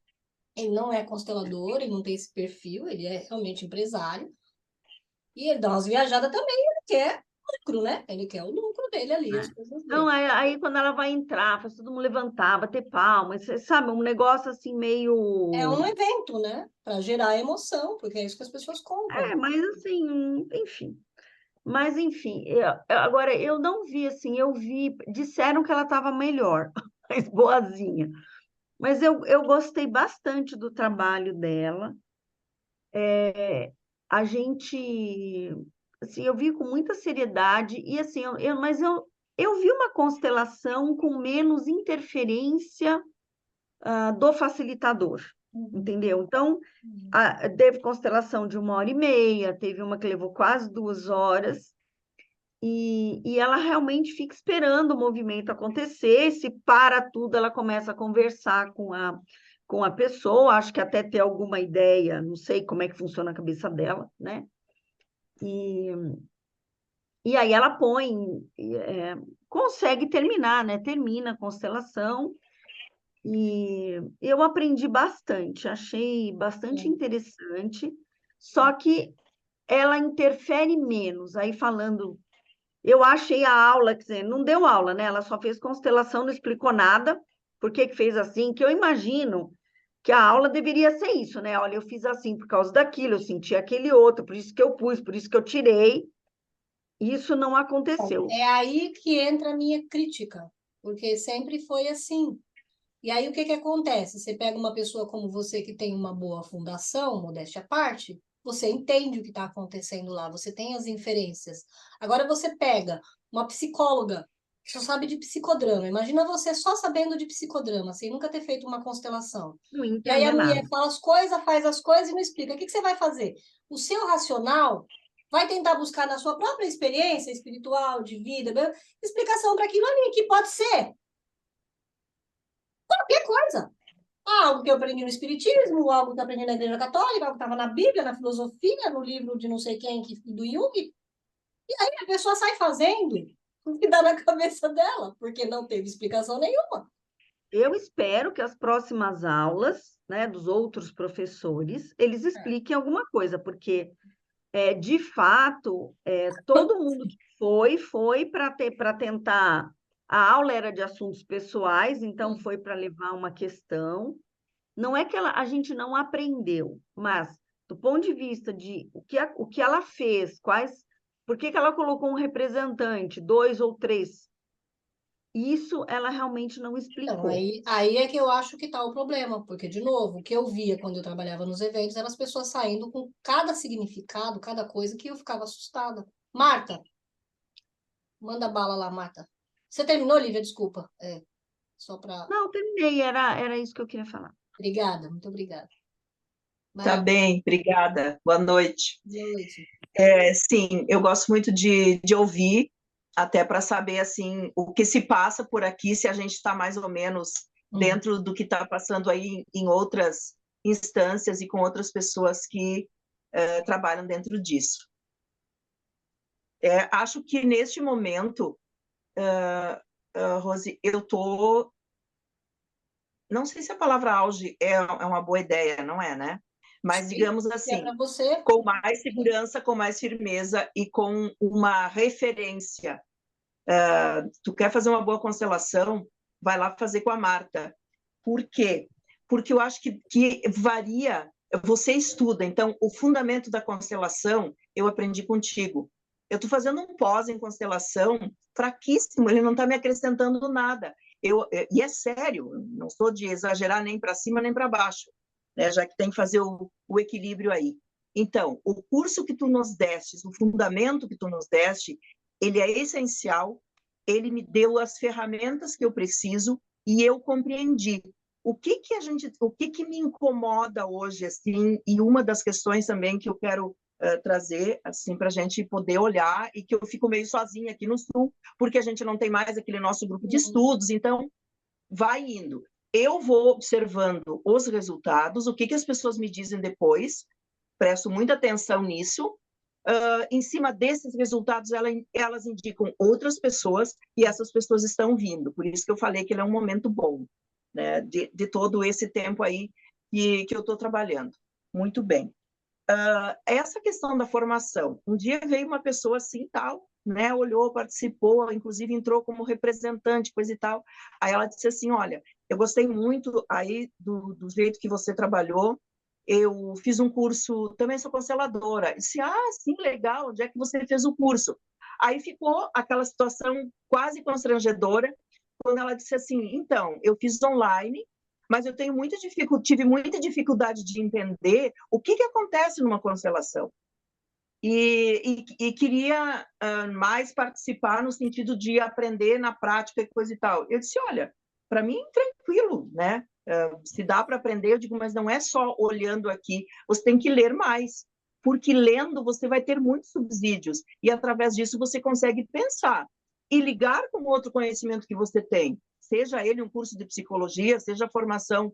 Ele não é constelador, ele não tem esse perfil, ele é realmente empresário. E ele dá umas viajadas também, ele quer lucro, né? Ele quer o lucro dele ali, as coisas dele. Não, aí quando ela vai entrar, faz todo mundo levantar, bater palmas, sabe? Um negócio assim meio... É um evento, né? Para gerar emoção, porque é isso que as pessoas compram. mas assim, enfim. Mas, enfim, agora eu não vi assim, disseram que ela estava melhor, mais boazinha. Mas eu gostei bastante do trabalho dela. A gente, assim, eu vi com muita seriedade e assim, mas eu vi uma constelação com menos interferência do facilitador, entendeu? Então, teve constelação de 1h30, teve uma que levou quase 2 horas, e ela realmente fica esperando o movimento acontecer. Se para tudo, ela começa a conversar com a pessoa, acho que até ter alguma ideia, não sei como é que funciona a cabeça dela, né? E aí ela consegue terminar, né? Termina a constelação, e eu aprendi bastante, achei bastante interessante, só que ela interfere menos. Aí falando, eu achei a aula, quer dizer, não deu aula, né? Ela só fez constelação, não explicou nada, por que fez assim, que eu imagino que a aula deveria ser isso, né? Olha, eu fiz assim por causa daquilo, eu senti aquele outro, por isso que eu pus, por isso que eu tirei. Isso não aconteceu. É aí que entra a minha crítica, porque sempre foi assim. E aí o que acontece? Você pega uma pessoa como você que tem uma boa fundação, modéstia à parte, você entende o que está acontecendo lá, você tem as inferências. Agora você pega uma psicóloga que só sabe de psicodrama. Imagina você só sabendo de psicodrama, sem nunca ter feito uma constelação. Não E aí a entender mulher nada. fala as coisas, faz as coisas e não explica. O que você vai fazer? O seu racional vai tentar buscar na sua própria experiência espiritual, de vida, explicação para aquilo ali, que pode ser qualquer coisa. Algo que eu aprendi no Espiritismo, algo que eu aprendi na Igreja Católica, algo que estava na Bíblia, na filosofia, no livro de não sei quem, do Jung. E aí a pessoa sai fazendo o que dá na cabeça dela, porque não teve explicação nenhuma. Eu espero que as próximas aulas, né, dos outros professores, eles expliquem alguma coisa, porque, de fato, todo mundo que foi para tentar... A aula era de assuntos pessoais, então foi para levar uma questão. Não é que a gente não aprendeu, mas do ponto de vista de o que ela fez, por que ela colocou um representante, 2 ou 3, isso ela realmente não Então, explicou. aí é que eu acho que está o problema, porque, de novo, o que eu via quando eu trabalhava nos eventos eram as pessoas saindo com cada significado, cada coisa, que eu ficava assustada. Marta, manda bala lá, Marta. Você terminou, Lívia? Desculpa. Só para... Não, terminei, era isso que eu queria falar. Obrigada, muito obrigada. Tá bem, obrigada. Boa noite. Boa noite. Sim, eu gosto muito de ouvir, até para saber assim o que se passa por aqui, se a gente está mais ou menos dentro do que está passando aí em outras instâncias e com outras pessoas que trabalham dentro disso. Acho que neste momento, Rose, eu estou... Não sei se a palavra auge é uma boa ideia, não é, né? Mas, digamos assim, com mais segurança, com mais firmeza e com uma referência. Tu quer fazer uma boa constelação? Vai lá fazer com a Marta. Por quê? Porque eu acho que varia. Você estuda, então, o fundamento da constelação eu aprendi contigo. Eu estou fazendo um pós em constelação fraquíssimo, ele não está me acrescentando nada. E é sério, não estou de exagerar nem para cima nem para baixo, né, já que tem que fazer o equilíbrio aí. Então, o curso que tu nos deste, o fundamento que tu nos deste, ele é essencial, ele me deu as ferramentas que eu preciso e eu compreendi. O que me incomoda hoje, assim, e uma das questões também que eu quero trazer, assim, para a gente poder olhar, e que eu fico meio sozinha aqui no Sul, porque a gente não tem mais aquele nosso grupo de estudos, então vai indo. Eu vou observando os resultados, o que as pessoas me dizem depois, presto muita atenção nisso. Em cima desses resultados, elas indicam outras pessoas, e essas pessoas estão vindo. Por isso que eu falei que ele é um momento bom, né, de todo esse tempo aí que eu estou trabalhando. Muito bem. Essa questão da formação. Um dia veio uma pessoa assim, tal, né, olhou, participou, inclusive entrou como representante, coisa e tal. Aí ela disse assim, olha, eu gostei muito aí do jeito que você trabalhou, eu fiz um curso, também sou consteladora. Eu disse, sim, legal, onde é que você fez o curso? Aí ficou aquela situação quase constrangedora, quando ela disse assim, então, eu fiz online, mas eu tive muita dificuldade de entender o que acontece numa constelação. E queria mais participar no sentido de aprender na prática e coisa e tal. Eu disse, olha, para mim, tranquilo, né? se dá para aprender, eu digo, mas não é só olhando aqui, você tem que ler mais, porque lendo você vai ter muitos subsídios, e através disso você consegue pensar e ligar com outro conhecimento que você tem, seja ele um curso de psicologia, seja formação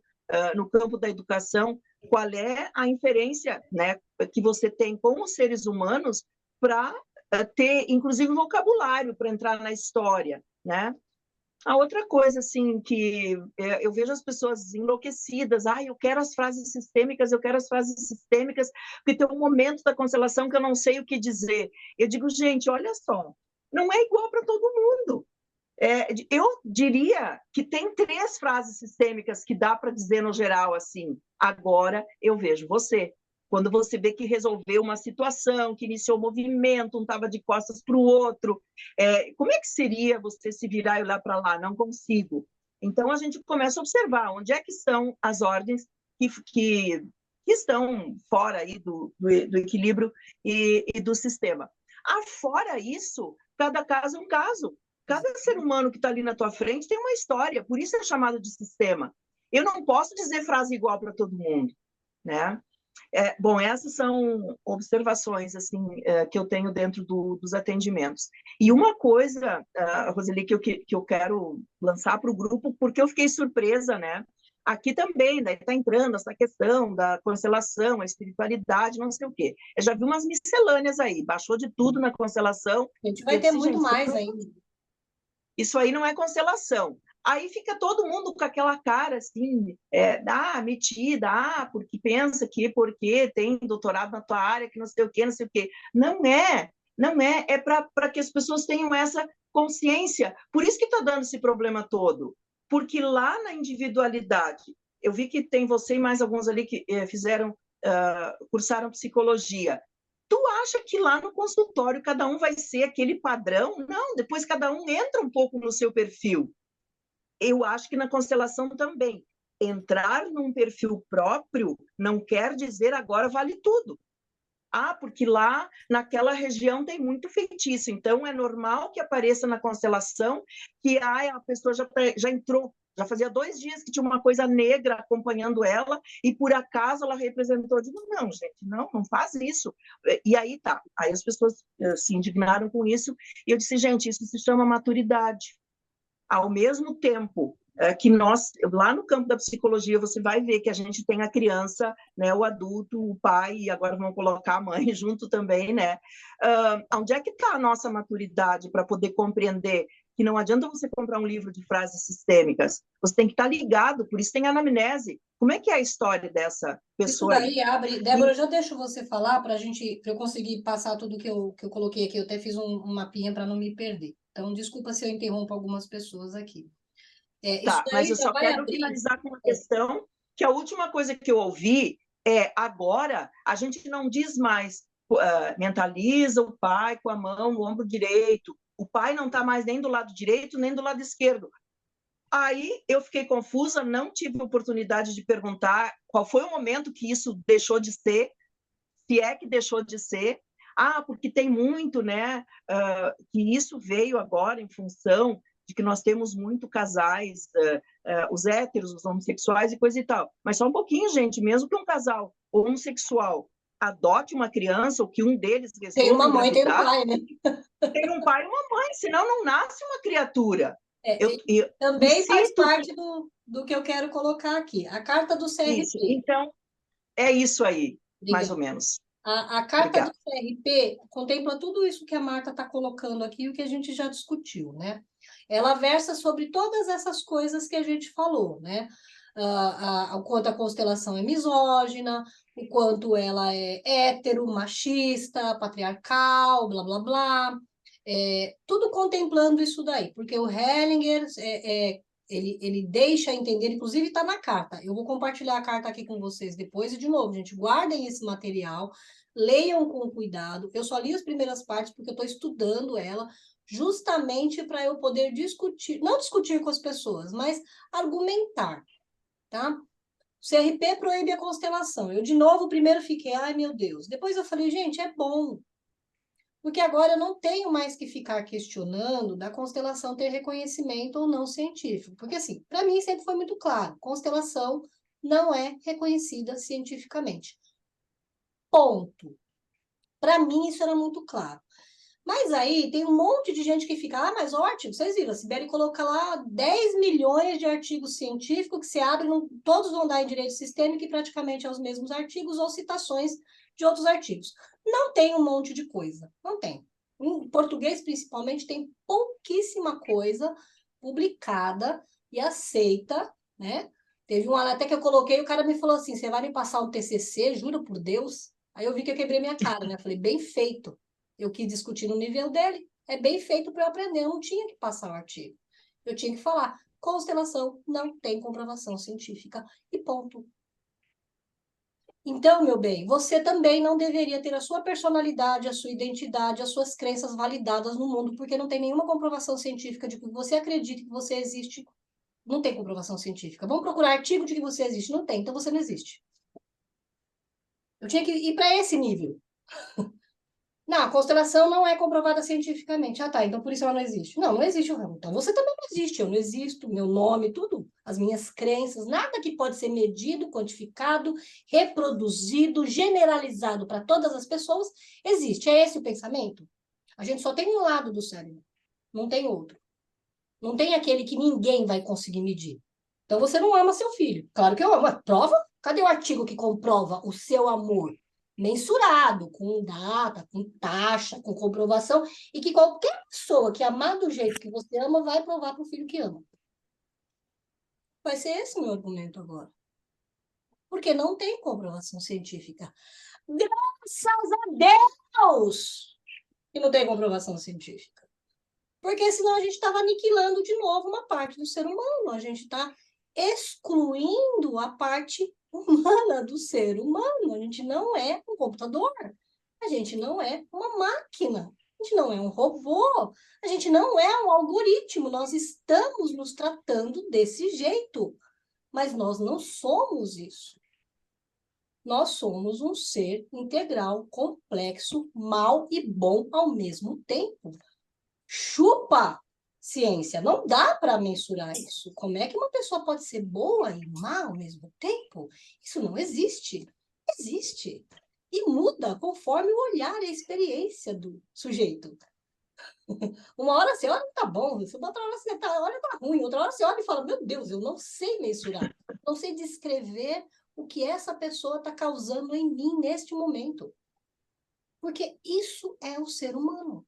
no campo da educação, qual é a inferência, né, que você tem com os seres humanos para ter, inclusive, vocabulário para entrar na história, né? A outra coisa, assim, que eu vejo as pessoas enlouquecidas, eu quero as frases sistêmicas, porque tem um momento da constelação que eu não sei o que dizer. Eu digo, gente, olha só, não é igual para todo mundo. Eu diria que tem 3 frases sistêmicas que dá para dizer no geral, assim, agora eu vejo você. Quando você vê que resolveu uma situação, que iniciou o movimento, um estava de costas para o outro, como é que seria você se virar e olhar para lá? Não consigo. Então, a gente começa a observar onde é que estão as ordens que estão fora aí do equilíbrio e do sistema. Fora isso, cada caso é um caso. Cada ser humano que está ali na tua frente tem uma história, por isso é chamado de sistema. Eu não posso dizer frase igual para todo mundo, né? Bom, essas são observações assim, que eu tenho dentro dos atendimentos. E uma coisa, Roseli, que eu quero lançar para o grupo, porque eu fiquei surpresa, né? Aqui também está entrando essa questão da constelação, a espiritualidade, não sei o quê. Eu já vi umas miscelâneas aí, baixou de tudo na constelação. A gente vai ter muito mais ainda. Isso aí não é constelação. Aí fica todo mundo com aquela cara assim, metida, porque pensa que porque tem doutorado na tua área, que não sei o quê, não sei o quê. Não é, é para que as pessoas tenham essa consciência. Por isso que está dando esse problema todo. Porque lá na individualidade, eu vi que tem você e mais alguns ali que cursaram psicologia. Tu acha que lá no consultório cada um vai ser aquele padrão? Não, depois cada um entra um pouco no seu perfil. Eu acho que na constelação também. Entrar num perfil próprio não quer dizer agora vale tudo. Porque lá naquela região tem muito feitiço, então é normal que apareça na constelação que a pessoa já entrou, já fazia 2 dias que tinha uma coisa negra acompanhando ela e por acaso ela representou. Eu digo, não, gente, não faz isso. E aí tá, aí as pessoas se indignaram com isso e eu disse, gente, isso se chama maturidade. Ao mesmo tempo que nós, lá no campo da psicologia, você vai ver que a gente tem a criança, né, o adulto, o pai, e agora vamos colocar a mãe junto também, né? Onde é que está a nossa maturidade para poder compreender que não adianta você comprar um livro de frases sistêmicas, você tem que estar ligado, por isso tem anamnese. Como é que é a história dessa pessoa? Isso daí abre... Débora, eu já deixo você falar para eu conseguir passar tudo que eu coloquei aqui. Eu até fiz um mapinha para não me perder. Então, desculpa se eu interrompo algumas pessoas aqui. Tá, mas eu só quero finalizar com uma questão, que a última coisa que eu ouvi agora a gente não diz mais mentaliza o pai com a mão no ombro direito, o pai não está mais nem do lado direito, nem do lado esquerdo. Aí eu fiquei confusa, não tive oportunidade de perguntar qual foi o momento que isso deixou de ser, se é que deixou de ser. Porque tem muito, né, que isso veio agora em função de que nós temos muito casais, os héteros, os homossexuais e coisa e tal. Mas só um pouquinho, gente, mesmo que um casal homossexual adote uma criança ou que um deles tem uma mãe, tem um pai, né? Tem um pai e uma mãe, senão não nasce uma criatura. Também faz parte do que eu quero colocar aqui. A carta do CRP. Isso. Então, é isso aí, mais ou menos. A carta do CRP contempla tudo isso que a Marta está colocando aqui e o que a gente já discutiu, né? Ela versa sobre todas essas coisas que a gente falou, né? O quanto a constelação é misógina, o quanto ela é hétero, machista, patriarcal, blá, blá, blá. Tudo contemplando isso daí, porque o Hellinger ele deixa entender, inclusive está na carta. Eu vou compartilhar a carta aqui com vocês depois, e de novo, gente, guardem esse material, leiam com cuidado. Eu só li as primeiras partes porque eu estou estudando ela, justamente para eu poder discutir, não discutir com as pessoas, mas argumentar, tá? O CRP proíbe a constelação. Eu, de novo, primeiro fiquei, ai meu Deus. Depois eu falei, gente, é bom. Porque agora eu não tenho mais que ficar questionando da constelação ter reconhecimento ou não científico. Porque, assim, para mim sempre foi muito claro, constelação não é reconhecida cientificamente. Ponto. Para mim isso era muito claro. Mas aí tem um monte de gente que fica, mas o artigo, vocês viram, a Sibeli coloca lá 10 milhões de artigos científicos que se abrem, todos vão dar em direito sistêmico e praticamente aos mesmos artigos ou citações de outros artigos. Não tem um monte de coisa, não tem. Em português, principalmente, tem pouquíssima coisa publicada e aceita, né? Teve um até que eu coloquei, o cara me falou assim, você vai me passar um TCC, juro por Deus? Aí eu vi que eu quebrei minha cara, né? Eu falei, bem feito. Eu quis discutir no nível dele. É bem feito para eu aprender. Eu não tinha que passar o artigo. Eu tinha que falar. Constelação não tem comprovação científica. E ponto. Então, meu bem, você também não deveria ter a sua personalidade, a sua identidade, as suas crenças validadas no mundo, porque não tem nenhuma comprovação científica de que você acredita que você existe. Não tem comprovação científica. Vamos procurar artigo de que você existe. Não tem, então você não existe. Eu tinha que ir para esse nível. Não, a constelação não é comprovada cientificamente. Ah, tá, então por isso ela não existe. Não, não existe o ramo. Então você também não existe. Eu não existo, meu nome, tudo, as minhas crenças, nada que pode ser medido, quantificado, reproduzido, generalizado para todas as pessoas, existe. É esse o pensamento? A gente só tem um lado do cérebro, não tem outro. Não tem aquele que ninguém vai conseguir medir. Então você não ama seu filho. Claro que eu amo. Prova? Cadê o artigo que comprova o seu amor? Mensurado, com data, com taxa, com comprovação, e que qualquer pessoa que amar do jeito que você ama vai provar para o filho que ama. Vai ser esse meu argumento agora. Porque não tem comprovação científica. Graças a Deus que não tem comprovação científica. Porque senão a gente estava aniquilando de novo uma parte do ser humano. A gente está excluindo a parte humana do ser humano. A gente não é um computador. A gente não é uma máquina. A gente não é um robô. A gente não é um algoritmo. Nós estamos nos tratando desse jeito. Mas nós não somos isso. Nós somos um ser integral, complexo, mal e bom ao mesmo tempo. Chupa ciência. Não dá para mensurar isso. Como é que uma pessoa pode ser boa e má ao mesmo tempo? Isso não existe. Existe. E muda conforme o olhar e a experiência do sujeito. Uma hora você olha e tá bom, outra hora você olha e tá ruim, outra hora você olha e fala, meu Deus, eu não sei mensurar, não sei descrever o que essa pessoa está causando em mim neste momento. Porque isso é o ser humano.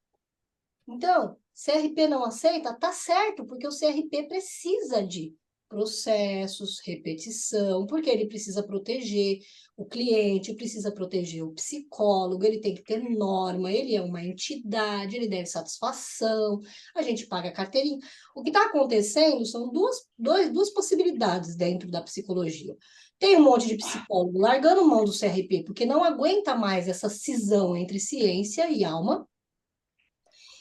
Então, CRP não aceita? Tá certo, porque o CRP precisa de processos, repetição, porque ele precisa proteger o cliente, precisa proteger o psicólogo, ele tem que ter norma, ele é uma entidade, ele deve satisfação, a gente paga carteirinha. O que está acontecendo são duas possibilidades dentro da psicologia. Tem um monte de psicólogo largando mão do CRP, porque não aguenta mais essa cisão entre ciência e alma,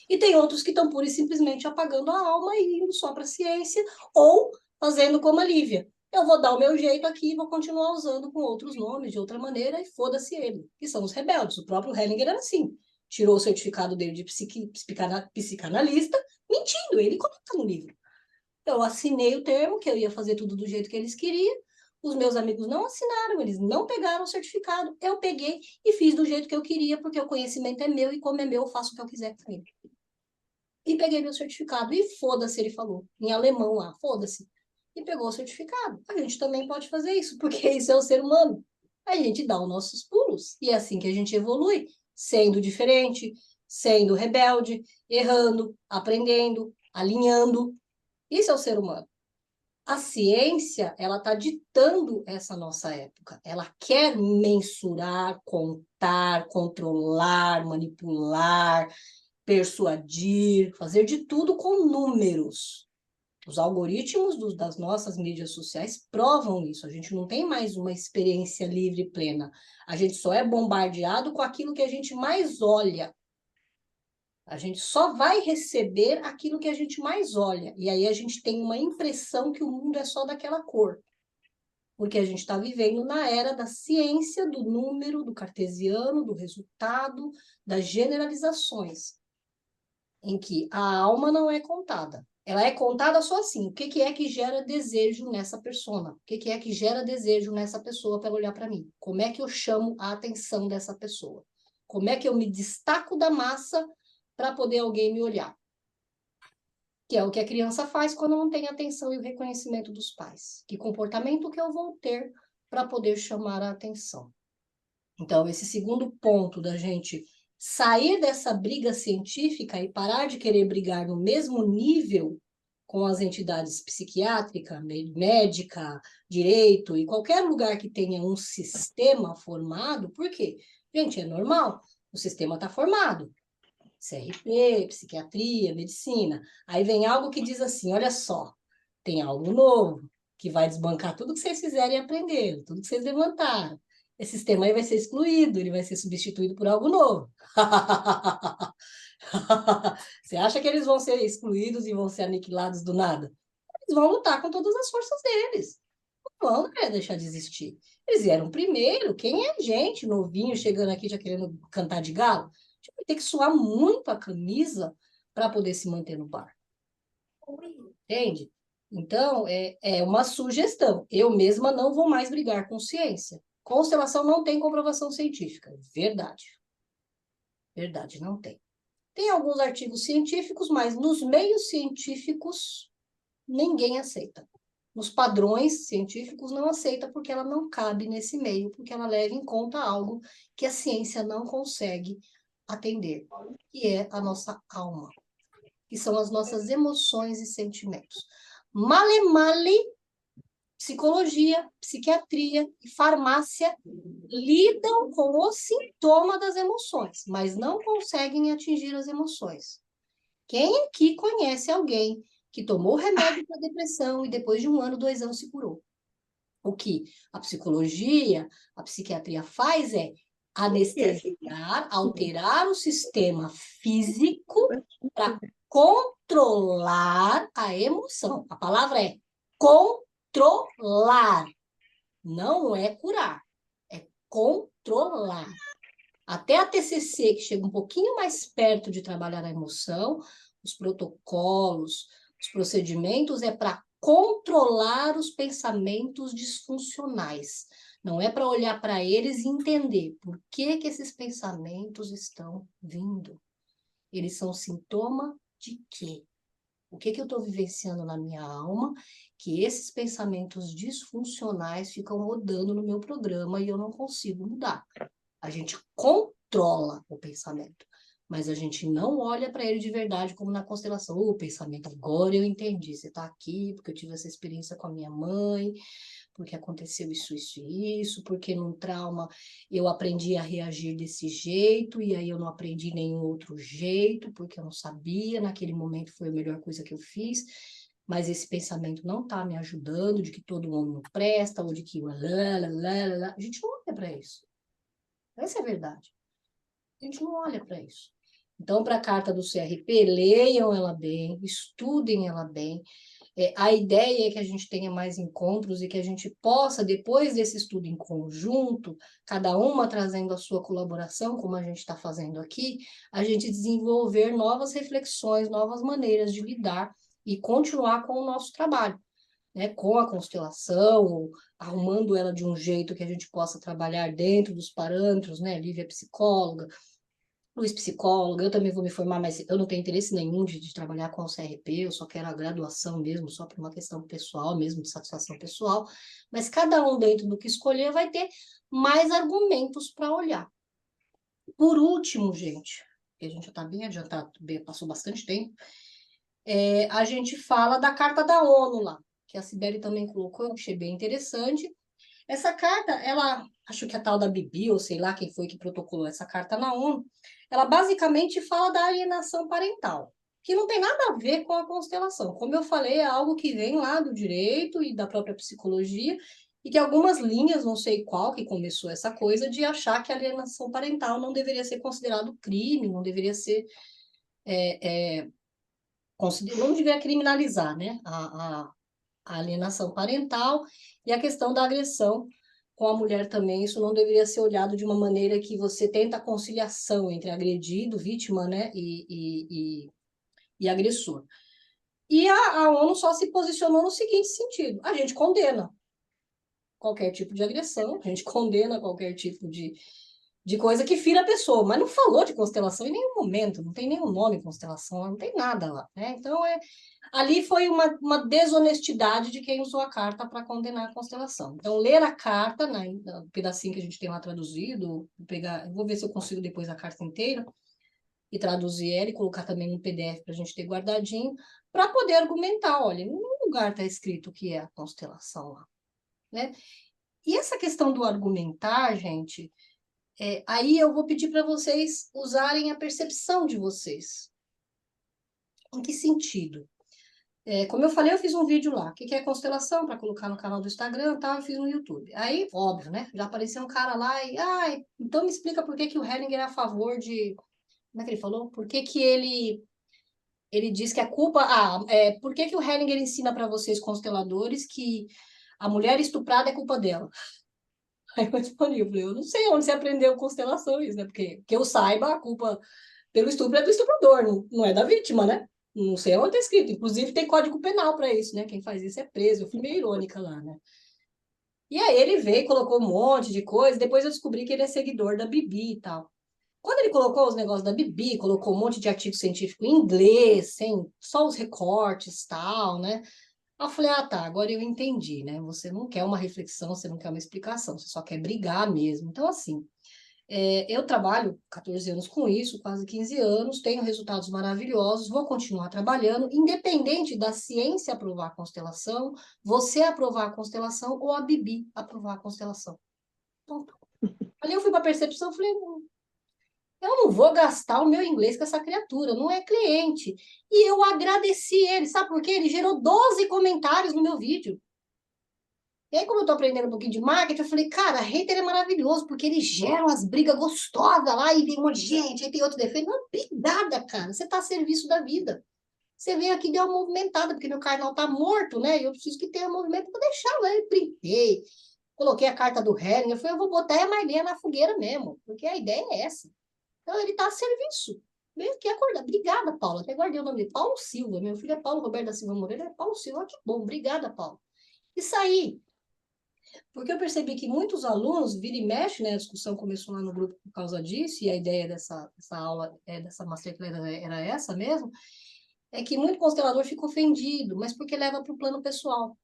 e tem outros que estão pura e simplesmente apagando a alma e indo só para a ciência, ou fazendo como a Lívia. Eu vou dar o meu jeito aqui e vou continuar usando com outros nomes, de outra maneira, e foda-se ele, que são os rebeldes. O próprio Hellinger era assim. Tirou o certificado dele de psicanalista, mentindo, ele coloca no livro. Eu assinei o termo, que eu ia fazer tudo do jeito que eles queriam, os meus amigos não assinaram, eles não pegaram o certificado, eu peguei e fiz do jeito que eu queria, porque o conhecimento é meu, e como é meu, eu faço o que eu quiser com ele. E peguei meu certificado. E foda-se, ele falou. Em alemão lá, foda-se. E pegou o certificado. A gente também pode fazer isso, porque isso é o ser humano. A gente dá os nossos pulos. E é assim que a gente evolui. Sendo diferente, sendo rebelde, errando, aprendendo, alinhando. Isso é o ser humano. A ciência, ela está ditando essa nossa época. Ela quer mensurar, contar, controlar, manipular, persuadir, fazer de tudo com números. Os algoritmos das nossas mídias sociais provam isso. A gente não tem mais uma experiência livre e plena. A gente só é bombardeado com aquilo que a gente mais olha. A gente só vai receber aquilo que a gente mais olha. E aí a gente tem uma impressão que o mundo é só daquela cor. Porque a gente está vivendo na era da ciência, do número, do cartesiano, do resultado, das generalizações, em que a alma não é contada. Ela é contada só assim. O que é que gera desejo nessa persona? O que é que gera desejo nessa pessoa para olhar para mim? Como é que eu chamo a atenção dessa pessoa? Como é que eu me destaco da massa para poder alguém me olhar? Que é o que a criança faz quando não tem atenção e o reconhecimento dos pais. Que comportamento que eu vou ter para poder chamar a atenção? Então, esse segundo ponto da gente sair dessa briga científica e parar de querer brigar no mesmo nível com as entidades psiquiátrica, médica, direito e qualquer lugar que tenha um sistema formado, por quê? Gente, é normal, o sistema está formado. CRP, psiquiatria, medicina. Aí vem algo que diz assim, olha só, tem algo novo que vai desbancar tudo que vocês fizerem e aprenderam, tudo que vocês levantaram. Esse sistema aí vai ser excluído, ele vai ser substituído por algo novo. Você acha que eles vão ser excluídos e vão ser aniquilados do nada? Eles vão lutar com todas as forças deles. Não vão deixar de existir. Eles vieram primeiro. Quem é gente novinho chegando aqui já querendo cantar de galo? Vai ter que suar muito a camisa para poder se manter no bar. Entende? Então, é uma sugestão. Eu mesma não vou mais brigar com ciência. Constelação não tem comprovação científica. Verdade. Verdade, não tem. Tem alguns artigos científicos, mas nos meios científicos ninguém aceita. Nos padrões científicos não aceita porque ela não cabe nesse meio, porque ela leva em conta algo que a ciência não consegue atender, que é a nossa alma, que são as nossas emoções e sentimentos. Male, psicologia, psiquiatria e farmácia lidam com o sintoma das emoções, mas não conseguem atingir as emoções. Quem aqui conhece alguém que tomou remédio para depressão e depois de 1 ano, 2 anos se curou? O que a psicologia, a psiquiatria faz é anestesiar, alterar o sistema físico para controlar a emoção. A palavra é controlar, não é curar, é controlar. Até a TCC, que chega um pouquinho mais perto de trabalhar a emoção, os protocolos, os procedimentos, é para controlar os pensamentos disfuncionais. Não é para olhar para eles e entender por que esses pensamentos estão vindo. Eles são sintoma de quê? O que eu estou vivenciando na minha alma, que esses pensamentos disfuncionais ficam rodando no meu programa e eu não consigo mudar. A gente controla o pensamento, mas a gente não olha para ele de verdade, como na constelação. O pensamento, agora eu entendi. Você está aqui porque eu tive essa experiência com a minha mãe, porque aconteceu isso, isso e isso, porque num trauma eu aprendi a reagir desse jeito, e aí eu não aprendi nenhum outro jeito, porque eu não sabia, naquele momento foi a melhor coisa que eu fiz, mas esse pensamento não está me ajudando, de que todo mundo não presta, ou de que... A gente não olha para isso. Essa é a verdade. A gente não olha para isso. Então, para a carta do CRP, leiam ela bem, estudem ela bem. A ideia é que a gente tenha mais encontros e que a gente possa, depois desse estudo em conjunto, cada uma trazendo a sua colaboração, como a gente está fazendo aqui, a gente desenvolver novas reflexões, novas maneiras de lidar e continuar com o nosso trabalho. Né, com a constelação, arrumando ela de um jeito que a gente possa trabalhar dentro dos parâmetros, né? Lívia é psicóloga, Luiz psicóloga, eu também vou me formar, mas eu não tenho interesse nenhum de trabalhar com o CRP, eu só quero a graduação mesmo, só por uma questão pessoal mesmo, de satisfação pessoal, mas cada um dentro do que escolher vai ter mais argumentos para olhar. Por último, gente, porque a gente já está bem adiantado, passou bastante tempo, a gente fala da carta da ONU lá, que a Sibeli também colocou, eu achei bem interessante. Essa carta, ela, acho que a tal da Bibi, ou sei lá quem foi que protocolou essa carta na ONU, ela basicamente fala da alienação parental, que não tem nada a ver com a constelação. Como eu falei, é algo que vem lá do direito e da própria psicologia, e que algumas linhas, não sei qual, que começou essa coisa de achar que a alienação parental não deveria ser considerado crime, não deveria ser... não deveria criminalizar, né, a alienação parental e a questão da agressão com a mulher também. Isso não deveria ser olhado de uma maneira que você tenta a conciliação entre agredido, vítima, né, e agressor. E a ONU só se posicionou no seguinte sentido: a gente condena qualquer tipo de agressão, a gente condena qualquer tipo de coisa que fira a pessoa, mas não falou de constelação em nenhum momento, não tem nenhum nome constelação, não tem nada lá, né? Então, ali foi uma desonestidade de quem usou a carta para condenar a constelação. Então, ler a carta, no pedacinho que a gente tem lá traduzido, vou ver se eu consigo depois a carta inteira, e traduzir ela e colocar também no PDF para a gente ter guardadinho, para poder argumentar, olha, em nenhum lugar está escrito o que é a constelação lá, né? E essa questão do argumentar, gente, aí eu vou pedir para vocês usarem a percepção de vocês. Em que sentido? Como eu falei, eu fiz um vídeo lá. O que é constelação? Para colocar no canal do Instagram, tá? Eu fiz no YouTube. Aí, óbvio, né? Já apareceu um cara lá e... então me explica por que o Hellinger é a favor de... Como é que ele falou? Por que ele diz que a culpa... por que o Hellinger ensina para vocês, consteladores, que a mulher estuprada é culpa dela? Aí eu respondi, eu não sei onde você aprendeu constelações, né? Porque que eu saiba, a culpa pelo estupro é do estuprador, não é da vítima, né? Não sei onde está escrito. Inclusive, tem código penal para isso, né? Quem faz isso é preso. Eu fui meio irônica lá, né? E aí ele veio e colocou um monte de coisa. Depois eu descobri que ele é seguidor da Bibi e tal. Quando ele colocou os negócios da Bibi, colocou um monte de artigo científico em inglês, sem só os recortes e tal, né? Aí eu falei, tá, agora eu entendi, né? Você não quer uma reflexão, você não quer uma explicação, você só quer brigar mesmo. Então, assim, eu trabalho 14 anos com isso, quase 15 anos, tenho resultados maravilhosos, vou continuar trabalhando, independente da ciência aprovar a constelação, você aprovar a constelação ou a Bibi aprovar a constelação. Ponto. Ali eu fui para a percepção, falei, eu não vou gastar o meu inglês com essa criatura, não é cliente. E eu agradeci ele, sabe por quê? Ele gerou 12 comentários no meu vídeo. E aí, como eu tô aprendendo um pouquinho de marketing, eu falei, cara, hater é maravilhoso, porque eles geram as brigas gostosas lá, e tem um monte de gente, aí tem outro defeito. Não, nada, cara, você tá a serviço da vida. Você veio aqui e deu uma movimentada, porque meu carnal tá morto, né? E eu preciso que tenha movimento para deixar lá. Eu printei, coloquei a carta do Hering, eu falei, eu vou botar a Marlinha na fogueira mesmo, porque a ideia é essa. Então, ele tá a serviço. Veio aqui acordar. Obrigada, Paula. Até guardei o nome dele. Paulo Silva. Meu filho é Paulo Roberto da Silva Moreira. É Paulo Silva. Que bom. Obrigada, Paulo. Isso aí. Porque eu percebi que muitos alunos, vira e mexe, né? A discussão começou lá no grupo por causa disso, e a ideia dessa aula, dessa masterclass era essa mesmo, é que muito constelador fica ofendido, mas porque leva para o plano pessoal,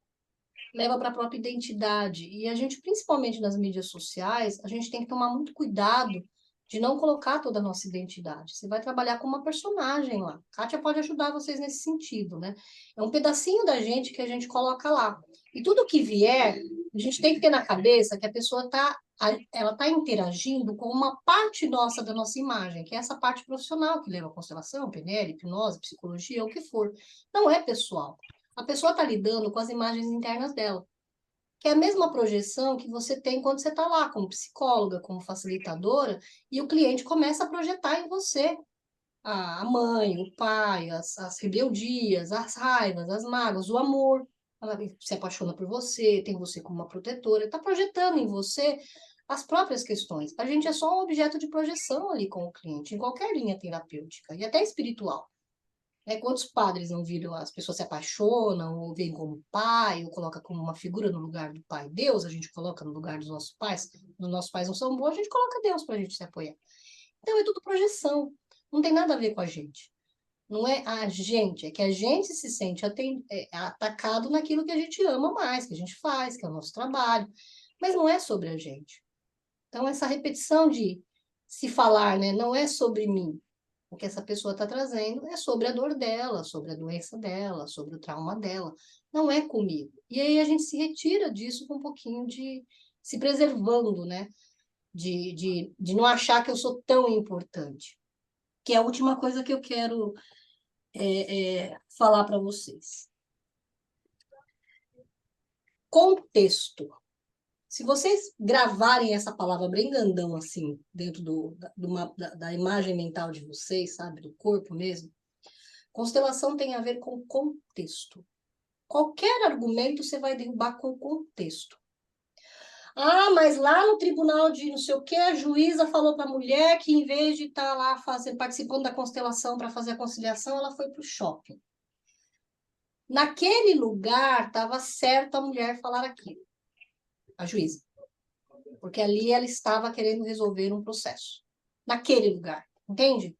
leva para a própria identidade. E a gente, principalmente nas mídias sociais, a gente tem que tomar muito cuidado de não colocar toda a nossa identidade. Você vai trabalhar com uma personagem lá. Kátia pode ajudar vocês nesse sentido, né? É um pedacinho da gente que a gente coloca lá. E tudo que vier, a gente tem que ter na cabeça que a pessoa ela tá interagindo com uma parte nossa da nossa imagem, que é essa parte profissional que leva a constelação, PNL, hipnose, psicologia, o que for. Não é pessoal. A pessoa está lidando com as imagens internas dela, que é a mesma projeção que você tem quando você está lá como psicóloga, como facilitadora, e o cliente começa a projetar em você a mãe, o pai, as rebeldias, as raivas, as mágoas, o amor. Ela se apaixona por você, tem você como uma protetora, está projetando em você as próprias questões. A gente é só um objeto de projeção ali com o cliente, em qualquer linha terapêutica, e até espiritual. Quantos padres não viram, as pessoas se apaixonam, ou veem como pai, ou coloca como uma figura no lugar do pai. Deus, a gente coloca no lugar dos nossos pais. Os nossos pais não são bons, a gente coloca Deus para a gente se apoiar. Então, é tudo projeção. Não tem nada a ver com a gente. Não é a gente, é que a gente se sente atacado naquilo que a gente ama mais, que a gente faz, que é o nosso trabalho. Mas não é sobre a gente. Então, essa repetição de se falar, né, não é sobre mim. O que essa pessoa está trazendo é sobre a dor dela, sobre a doença dela, sobre o trauma dela. Não é comigo. E aí a gente se retira disso com um pouquinho de se preservando, né? De não achar que eu sou tão importante. Que é a última coisa que eu quero falar para vocês. Contexto. Se vocês gravarem essa palavra bem grandão, assim, dentro da imagem mental de vocês, sabe? Do corpo mesmo, constelação tem a ver com contexto. Qualquer argumento você vai derrubar com contexto. Ah, mas lá no tribunal de não sei o que, a juíza falou para a mulher que em vez de estar lá participando da constelação para fazer a conciliação, ela foi para o shopping. Naquele lugar estava certo a mulher falar aquilo, a juíza. Porque ali ela estava querendo resolver um processo. Naquele lugar, entende?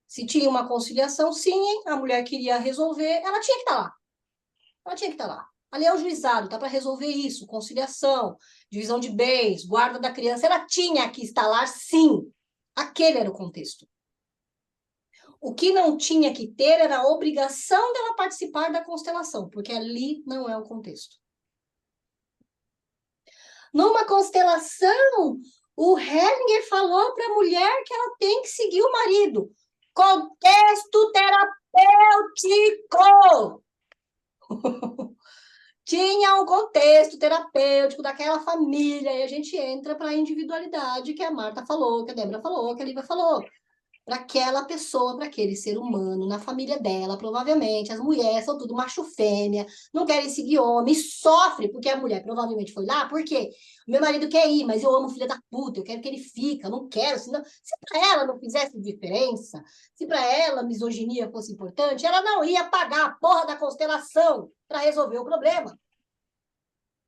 Se tinha uma conciliação, sim, a mulher queria resolver, ela tinha que estar lá. Ela tinha que estar lá. Ali é o juizado, tá para resolver isso, conciliação, divisão de bens, guarda da criança. Ela tinha que estar lá, sim. Aquele era o contexto. O que não tinha que ter era a obrigação dela participar da constelação, porque ali não é o contexto. Numa constelação, o Hellinger falou para a mulher que ela tem que seguir o marido. Contexto terapêutico! Tinha um contexto terapêutico daquela família, e a gente entra para a individualidade que a Marta falou, que a Débora falou, que a Lívia falou. Para aquela pessoa, para aquele ser humano, na família dela, provavelmente, as mulheres são tudo macho fêmea, não querem seguir homem, sofre, porque a mulher provavelmente foi lá, por quê? Meu marido quer ir, mas eu amo o filho da puta, eu quero que ele fique, eu não quero, senão, se para ela não fizesse diferença, se para ela a misoginia fosse importante, ela não ia pagar a porra da constelação para resolver o problema.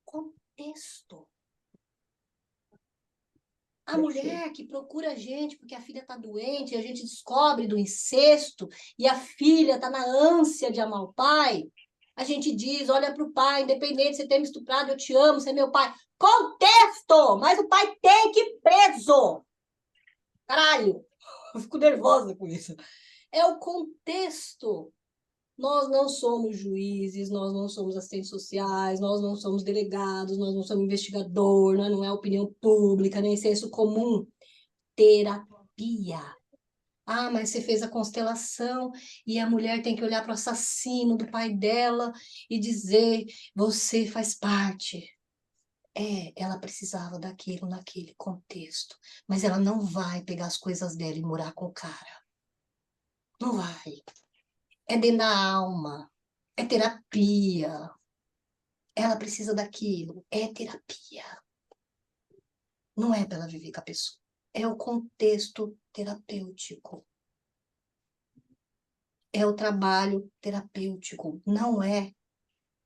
Contexto. A mulher que procura a gente porque a filha está doente, e a gente descobre do incesto, e a filha está na ânsia de amar o pai, a gente diz, olha para o pai, independente de você ter me estuprado, eu te amo, você é meu pai. Contexto! Mas o pai tem que ir preso! Caralho! Eu fico nervosa com isso. É o contexto. Nós não somos juízes, nós não somos assistentes sociais, nós não somos delegados, nós não somos investigador, nós não é opinião pública, nem senso comum. Terapia. Ah, mas você fez a constelação e a mulher tem que olhar para o assassino do pai dela e dizer, você faz parte. Ela precisava daquilo naquele contexto, mas ela não vai pegar as coisas dela e morar com o cara. Não vai. É dentro da alma, é terapia. Ela precisa daquilo, é terapia. Não é para ela viver com a pessoa, é o contexto terapêutico. É o trabalho terapêutico, não é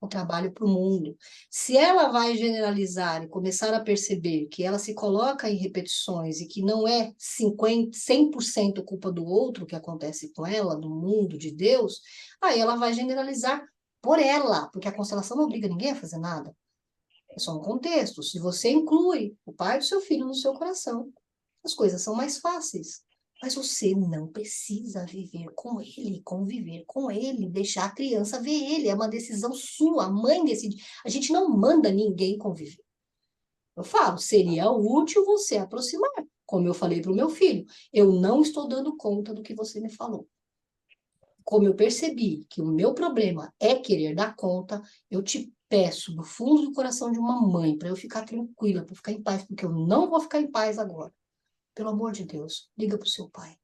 o trabalho para o mundo. Se ela vai generalizar e começar a perceber que ela se coloca em repetições e que não é 100% culpa do outro que acontece com ela, do mundo, de Deus, aí ela vai generalizar por ela, porque a constelação não obriga ninguém a fazer nada. É só um contexto. Se você inclui o pai do seu filho no seu coração, as coisas são mais fáceis. Mas você não precisa viver com ele, conviver com ele, deixar a criança ver ele. É uma decisão sua, a mãe decide. A gente não manda ninguém conviver. Eu falo, seria útil você aproximar. Como eu falei para o meu filho, eu não estou dando conta do que você me falou. Como eu percebi que o meu problema é querer dar conta, eu te peço do fundo do coração de uma mãe para eu ficar tranquila, para ficar em paz, porque eu não vou ficar em paz agora. Pelo amor de Deus, liga para o seu pai.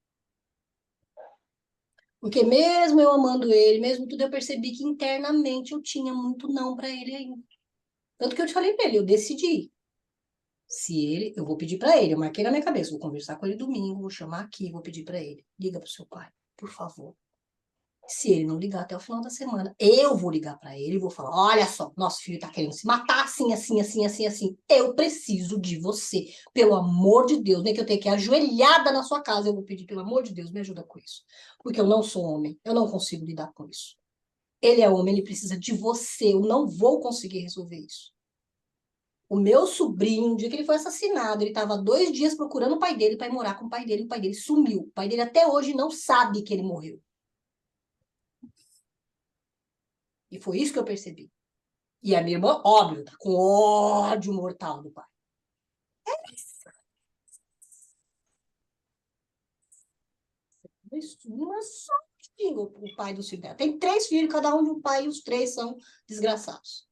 Porque mesmo eu amando ele, mesmo tudo, eu percebi que internamente eu tinha muito não para ele ainda. Tanto que eu te falei para ele, eu decidi. Se ele, eu vou pedir para ele, eu marquei na minha cabeça, vou conversar com ele domingo, vou chamar aqui, vou pedir para ele. Liga para o seu pai, por favor. Se ele não ligar até o final da semana, eu vou ligar para ele e vou falar, olha só, nosso filho tá querendo se matar assim, assim, assim, assim, assim. Eu preciso de você, pelo amor de Deus, nem que eu tenha que ir ajoelhada na sua casa, eu vou pedir, pelo amor de Deus, me ajuda com isso. Porque eu não sou homem, eu não consigo lidar com isso. Ele é homem, ele precisa de você, eu não vou conseguir resolver isso. O meu sobrinho, no dia que ele foi assassinado, ele estava 2 dias procurando o pai dele para ir morar com o pai dele sumiu. O pai dele até hoje não sabe que ele morreu. E foi isso que eu percebi. E a minha irmã, óbvio, tá com ódio mortal do pai. Uma só o pai do filho dela. Tem 3 filhos, cada um de um pai, e os 3 são desgraçados.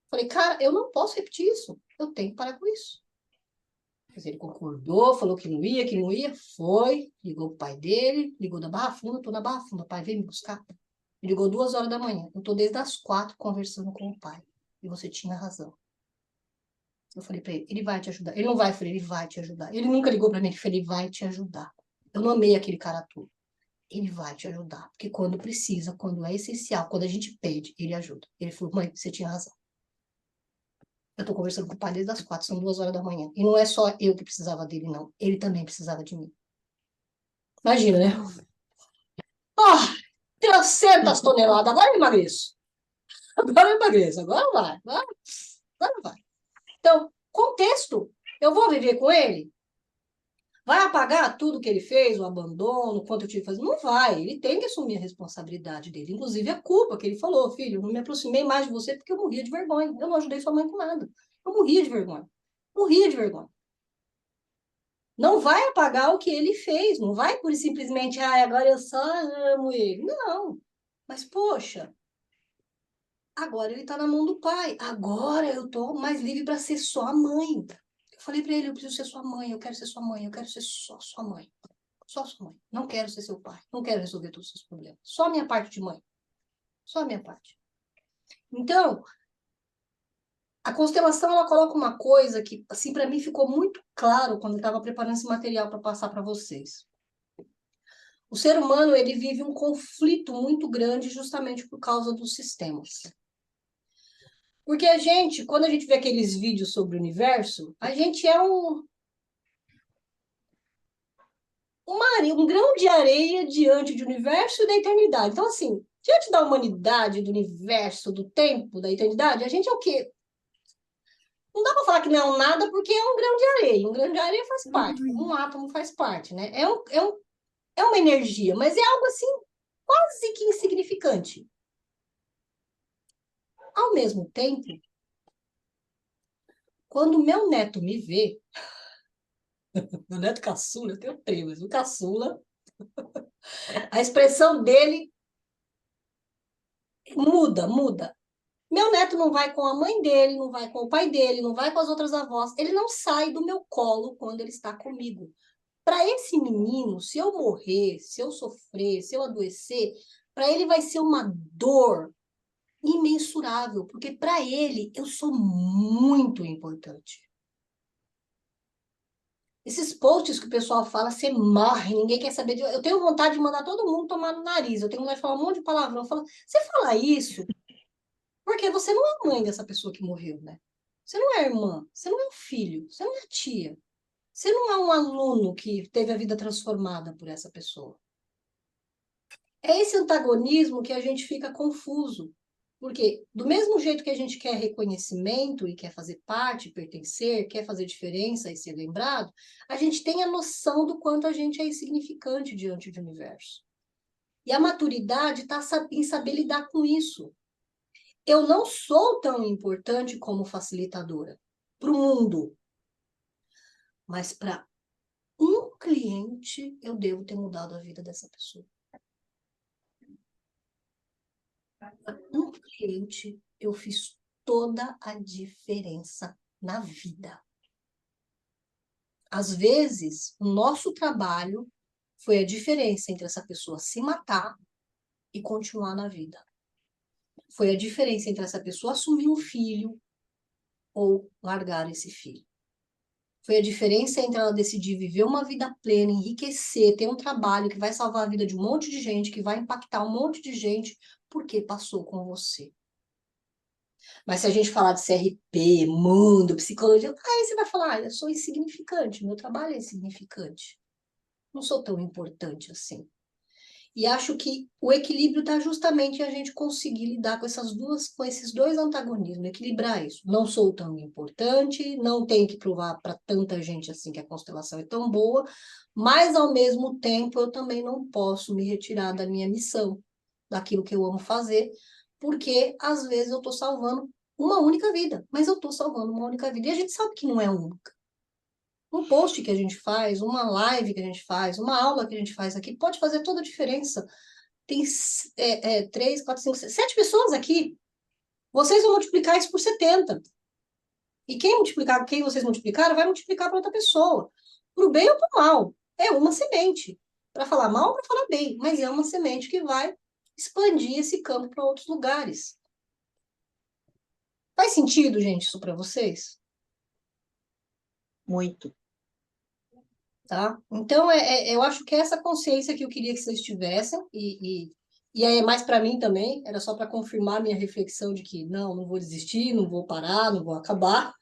Falei, cara, eu não posso repetir isso. Eu tenho que parar com isso. Mas ele concordou, falou que não ia, foi, ligou pro pai dele, ligou da Barra Funda, tô na Barra Funda, pai, vem me buscar. Me ligou 2 horas da manhã. Eu tô desde as 4 conversando com o pai. E você tinha razão. Eu falei pra ele, ele vai te ajudar. Ele não vai, eu falei, ele vai te ajudar. Ele nunca ligou pra mim, eu falei, ele vai te ajudar. Eu não amei aquele cara todo. Ele vai te ajudar. Porque quando precisa, quando é essencial, quando a gente pede, ele ajuda. Ele falou, mãe, você tinha razão. Eu tô conversando com o pai desde as 4, são 2 horas da manhã. E não é só eu que precisava dele, não. Ele também precisava de mim. Imagina, né? Ah, 300 toneladas, agora eu emagreço. Agora eu emagreço, agora vai. Agora vai. Então, contexto. Eu vou viver com ele? Vai apagar tudo que ele fez, o abandono, quanto eu tive que fazer? Não vai. Ele tem que assumir a responsabilidade dele. Inclusive a culpa que ele falou, filho, eu não me aproximei mais de você porque eu morria de vergonha. Eu não ajudei sua mãe com nada. Eu morria de vergonha. Morria de vergonha. Não vai apagar o que ele fez. Não vai por simplesmente, agora eu só amo ele. Não. Mas, poxa, agora ele está na mão do pai. Agora eu estou mais livre para ser só a mãe. Eu falei para ele, eu preciso ser sua mãe, eu quero ser sua mãe, eu quero ser só sua mãe. Só sua mãe. Não quero ser seu pai. Não quero resolver todos os seus problemas. Só a minha parte de mãe. Só a minha parte. Então, a constelação, ela coloca uma coisa que, assim, para mim ficou muito claro quando eu estava preparando esse material para passar para vocês. O ser humano, ele vive um conflito muito grande justamente por causa dos sistemas. Porque a gente, quando a gente vê aqueles vídeos sobre o universo, a gente é um grão de areia diante do universo e da eternidade. Então, assim, diante da humanidade, do universo, do tempo, da eternidade, a gente é o quê? Não dá para falar que não é um nada, porque é um grão de areia. Um grão de areia faz parte, como um átomo faz parte, né? É uma energia, mas é algo assim, quase que insignificante. Ao mesmo tempo, quando meu neto me vê, meu neto caçula, eu tenho 3, mas o caçula, a expressão dele muda. Meu neto não vai com a mãe dele, não vai com o pai dele, não vai com as outras avós. Ele não sai do meu colo quando ele está comigo. Para esse menino, se eu morrer, se eu sofrer, se eu adoecer, para ele vai ser uma dor imensurável, porque para ele eu sou muito importante. Esses posts que o pessoal fala, você morre, ninguém quer saber de... Eu tenho vontade de mandar todo mundo tomar no nariz, eu tenho vontade de falar um monte de palavrão. Você fala isso porque você não é mãe dessa pessoa que morreu, né? Você não é irmã, você não é um filho, você não é tia. Você não é um aluno que teve a vida transformada por essa pessoa. É esse antagonismo que a gente fica confuso. Porque, do mesmo jeito que a gente quer reconhecimento e quer fazer parte, pertencer, quer fazer diferença e ser lembrado, a gente tem a noção do quanto a gente é insignificante diante do universo. E a maturidade está em saber lidar com isso. Eu não sou tão importante como facilitadora para o mundo, mas para um cliente eu devo ter mudado a vida dessa pessoa. Para um cliente eu fiz toda a diferença na vida. Às vezes, o nosso trabalho foi a diferença entre essa pessoa se matar e continuar na vida. Foi a diferença entre essa pessoa assumir um filho ou largar esse filho. Foi a diferença entre ela decidir viver uma vida plena, enriquecer, ter um trabalho que vai salvar a vida de um monte de gente, que vai impactar um monte de gente, porque passou com você. Mas se a gente falar de CRP, mundo, psicologia, aí você vai falar, eu sou insignificante, meu trabalho é insignificante. Não sou tão importante assim. E acho que o equilíbrio está justamente em a gente conseguir lidar com com esses dois antagonismos, equilibrar isso. Não sou tão importante, não tenho que provar para tanta gente assim que a constelação é tão boa, mas ao mesmo tempo eu também não posso me retirar da minha missão, daquilo que eu amo fazer, porque às vezes eu estou salvando uma única vida, mas eu estou salvando uma única vida. E a gente sabe que não é única. Um post que a gente faz, uma live que a gente faz, uma aula que a gente faz aqui, pode fazer toda a diferença. Tem 3, 4, 5, 6, 7 pessoas aqui. Vocês vão multiplicar isso por 70. E quem vocês multiplicaram, vai multiplicar para outra pessoa. Para o bem ou para o mal. É uma semente. Para falar mal ou para falar bem. Mas é uma semente que vai expandir esse campo para outros lugares. Faz sentido, gente, isso para vocês? Muito. Tá? Então, eu acho que é essa consciência que eu queria que vocês tivessem, e aí é mais para mim também, era só para confirmar minha reflexão de que não vou desistir, não vou parar, não vou acabar.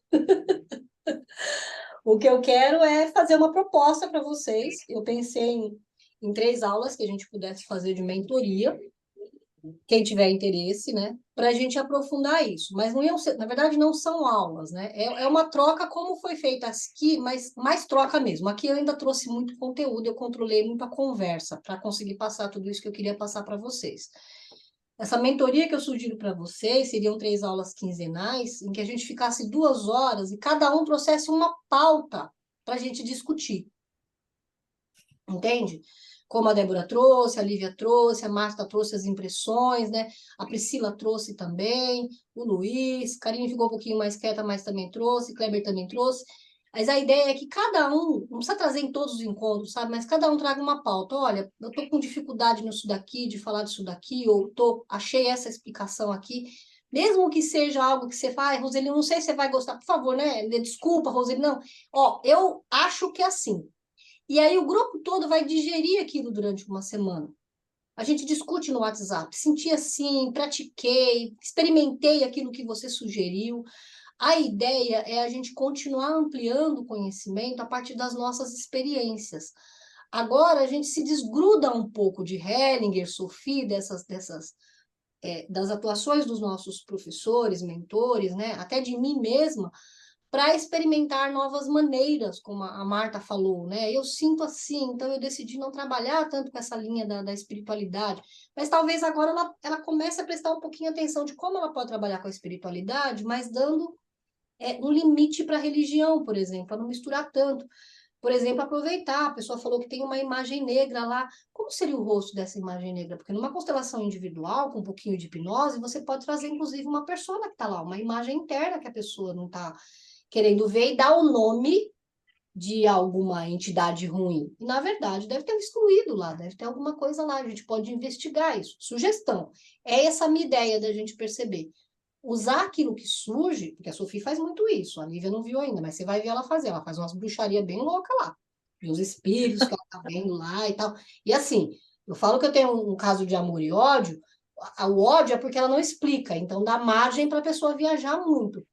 O que eu quero é fazer uma proposta para vocês. Eu pensei em 3 aulas que a gente pudesse fazer de mentoria, quem tiver interesse, né, para a gente aprofundar isso. Mas não iam ser, na verdade, não são aulas, né? É uma troca como foi feita aqui, mas mais troca mesmo. Aqui eu ainda trouxe muito conteúdo, eu controlei muito a conversa para conseguir passar tudo isso que eu queria passar para vocês. Essa mentoria que eu sugiro para vocês seriam 3 aulas quinzenais, em que a gente ficasse 2 horas e cada um trouxesse uma pauta para a gente discutir. Entende? Como a Débora trouxe, a Lívia trouxe, a Marta trouxe as impressões, né? A Priscila trouxe também, o Luiz, Karine ficou um pouquinho mais quieta, mas também trouxe, Kleber também trouxe. Mas a ideia é que cada um, não precisa trazer em todos os encontros, sabe? Mas cada um traga uma pauta. Olha, eu tô com dificuldade nisso daqui, de falar disso daqui, ou achei essa explicação aqui. Mesmo que seja algo que você faz, Roseli, não sei se você vai gostar, por favor, né? Desculpa, Roseli, não. Ó, eu acho que é assim. E aí o grupo todo vai digerir aquilo durante uma semana. A gente discute no WhatsApp, senti assim, pratiquei, experimentei aquilo que você sugeriu. A ideia é a gente continuar ampliando o conhecimento a partir das nossas experiências. Agora a gente se desgruda um pouco de Hellinger, Sophie, das atuações dos nossos professores, mentores, né? Até de mim mesma, para experimentar novas maneiras, como a Marta falou, né? Eu sinto assim, então eu decidi não trabalhar tanto com essa linha da espiritualidade, mas talvez agora ela comece a prestar um pouquinho atenção de como ela pode trabalhar com a espiritualidade, mas dando um limite para a religião, por exemplo, para não misturar tanto. Por exemplo, aproveitar, a pessoa falou que tem uma imagem negra lá. Como seria o rosto dessa imagem negra? Porque numa constelação individual, com um pouquinho de hipnose, você pode trazer, inclusive, uma persona que está lá, uma imagem interna que a pessoa não está querendo ver e dar o nome de alguma entidade ruim. E, na verdade, deve ter um excluído lá, deve ter alguma coisa lá, a gente pode investigar isso. Sugestão. É essa a minha ideia da gente perceber. Usar aquilo que surge, porque a Sofia faz muito isso, a Lívia não viu ainda, mas você vai ver ela fazer, ela faz umas bruxarias bem loucas lá. E os espíritos que ela tá vendo lá e tal. E assim, eu falo que eu tenho um caso de amor e ódio, o ódio é porque ela não explica, então dá margem para a pessoa viajar muito.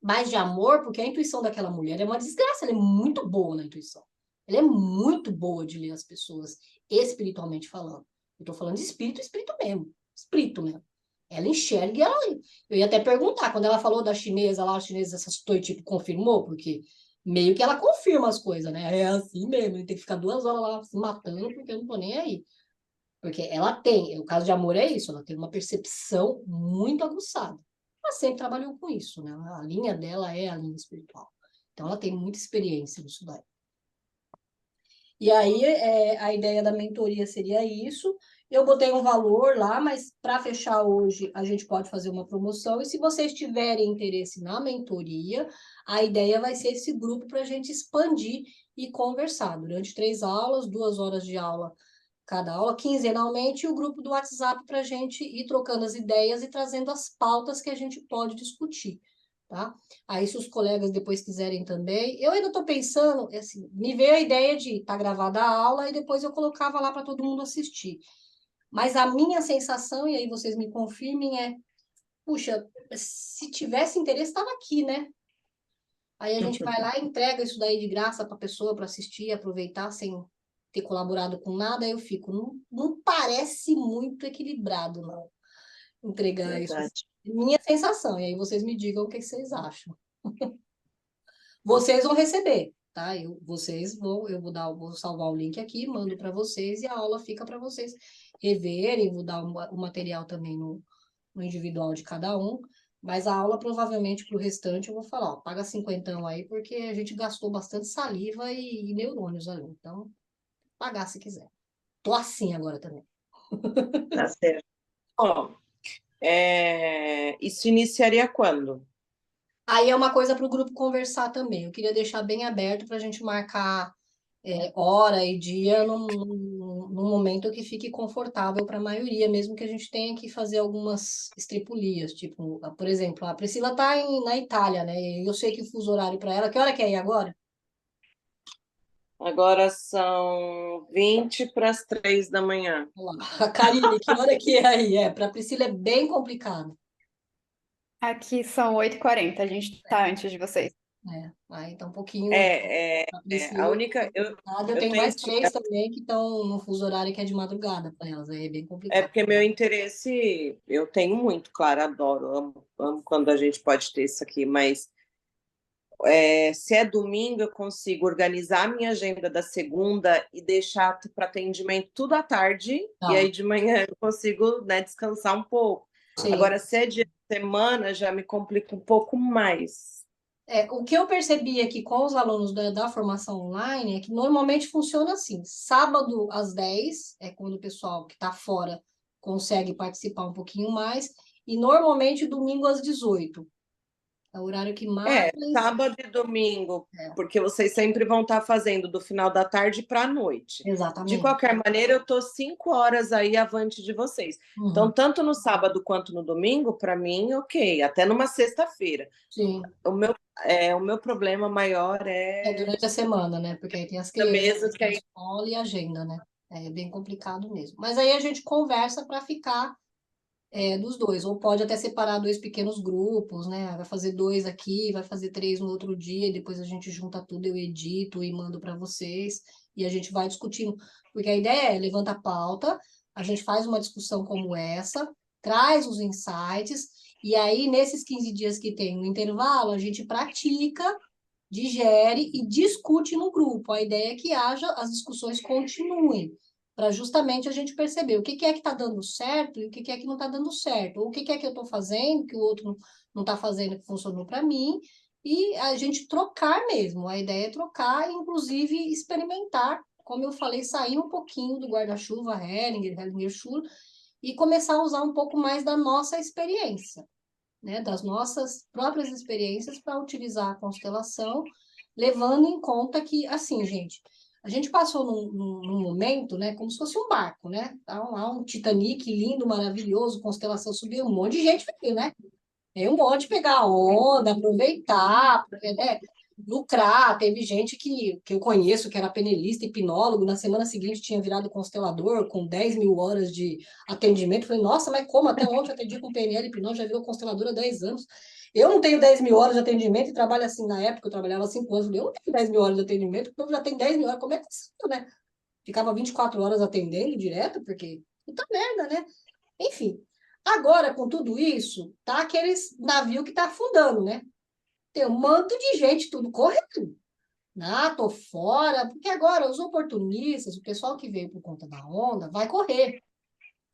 Mas de amor, porque a intuição daquela mulher é uma desgraça, ela é muito boa na intuição. Ela é muito boa de ler as pessoas, espiritualmente falando. Eu tô falando de espírito, espírito mesmo. Espírito mesmo. Ela enxerga e ela... Eu ia até perguntar, quando ela falou da chinesa lá, a chinesa assustou e tipo, confirmou, porque meio que ela confirma as coisas, né? É assim mesmo, ele tem que ficar 2 horas lá se matando, porque eu não tô nem aí. Porque ela tem, o caso de amor é isso, ela tem uma percepção muito aguçada. Ela sempre trabalhou com isso, né? A linha dela é a linha espiritual. Então ela tem muita experiência nisso daí. E aí a ideia da mentoria seria isso. Eu botei um valor lá, mas para fechar hoje a gente pode fazer uma promoção. E se vocês tiverem interesse na mentoria, a ideia vai ser esse grupo para a gente expandir e conversar durante 3 aulas, 2 horas de aula cada aula, quinzenalmente, e o grupo do WhatsApp para a gente ir trocando as ideias e trazendo as pautas que a gente pode discutir, tá? Aí, se os colegas depois quiserem também, eu ainda estou pensando, assim, me veio a ideia de estar gravada a aula e depois eu colocava lá para todo mundo assistir. Mas a minha sensação, e aí vocês me confirmem, puxa, se tivesse interesse, estava aqui, né? Aí a gente vai lá e entrega isso daí de graça para a pessoa para assistir, aproveitar sem ter colaborado com nada, eu fico, não parece muito equilibrado, não, entregar Verdade. isso. Minha sensação, e aí vocês me digam o que vocês acham. Vocês vão receber, tá? Eu vou salvar o link aqui, mando para vocês e a aula fica para vocês reverem, vou dar o material também no individual de cada um, mas a aula provavelmente para o restante eu vou falar, ó, paga 50 aí, porque a gente gastou bastante saliva e neurônios ali, então pagar se quiser. Tô assim agora também. Tá certo. Ó, isso iniciaria quando? Aí é uma coisa para o grupo conversar também. Eu queria deixar bem aberto para a gente marcar hora e dia num momento que fique confortável para a maioria, mesmo que a gente tenha que fazer algumas estripulias, tipo, por exemplo, a Priscila está na Itália, né? E eu sei que o fuso horário para ela, que hora que é aí agora? Agora são 20 para as 3 da manhã. Olha lá. A Karine, que hora que é aí? Para a Priscila é bem complicado. Aqui são 8h40, a gente está antes de vocês. Aí tá um pouquinho. A única. Eu tenho tenho mais 3 também que estão no fuso horário que é de madrugada para elas, aí é bem complicado. porque meu interesse, eu tenho muito, claro, adoro, amo quando a gente pode ter isso aqui, mas se é domingo, eu consigo organizar a minha agenda da segunda e deixar para atendimento tudo à tarde, e aí de manhã eu consigo, né, descansar um pouco. Sim. Agora, se é dia de semana, já me complica um pouco mais. O que eu percebi aqui com os alunos da formação online é que normalmente funciona assim: sábado às 10 é quando o pessoal que está fora consegue participar um pouquinho mais, e normalmente domingo às 18. É o horário que mais. Sábado e domingo, porque vocês sempre vão estar fazendo do final da tarde para a noite. Exatamente. De qualquer maneira, eu estou 5 horas aí avante de vocês. Então, tanto no sábado quanto no domingo, para mim, ok. Até numa sexta-feira. Sim. O meu problema maior é durante a semana, né? Porque aí tem as crianças, que a escola e a agenda, né? É bem complicado mesmo. Mas aí a gente conversa para ficar dos dois. Ou pode até separar 2 pequenos grupos, né? Vai fazer 2 aqui, vai fazer 3 no outro dia, e depois a gente junta tudo, eu edito e mando para vocês, e a gente vai discutindo. Porque a ideia é levanta a pauta, a gente faz uma discussão como essa, traz os insights, e aí, nesses 15 dias que tem no intervalo, a gente pratica, digere e discute no grupo. A ideia é que as discussões continuem, para justamente a gente perceber o que é que está dando certo e o que é que não está dando certo, ou o que é que eu estou fazendo que o outro não está fazendo que funcionou para mim, e a gente trocar mesmo. A ideia é trocar e, inclusive, experimentar, como eu falei, sair um pouquinho do guarda-chuva Hellinger Schur, e começar a usar um pouco mais da nossa experiência, né, das nossas próprias experiências para utilizar a constelação, levando em conta que, assim, gente, a gente passou num momento, né, como se fosse um barco, né? Tá lá um Titanic lindo, maravilhoso, constelação subiu, um monte de gente veio, né? Veio um monte pegar a onda, aproveitar, né? Lucrar. Teve gente que eu conheço, que era penelista, hipnólogo, na semana seguinte tinha virado constelador, com 10 mil horas de atendimento. Falei, nossa, mas como? Até ontem eu atendi com PNL, hipnose, já virou constelador há 10 anos. Eu não tenho 10 mil horas de atendimento e trabalho assim, na época eu trabalhava 5 anos, eu não tenho 10 mil horas de atendimento, porque eu já tenho 10 mil horas, como é que é isso, né? Ficava 24 horas atendendo direto, porque puta merda, né? Enfim, agora com tudo isso, tá aqueles navio que tá afundando, né? Tem um manto de gente, tudo correndo. Ah, tô fora, porque agora os oportunistas, o pessoal que veio por conta da onda, vai correr.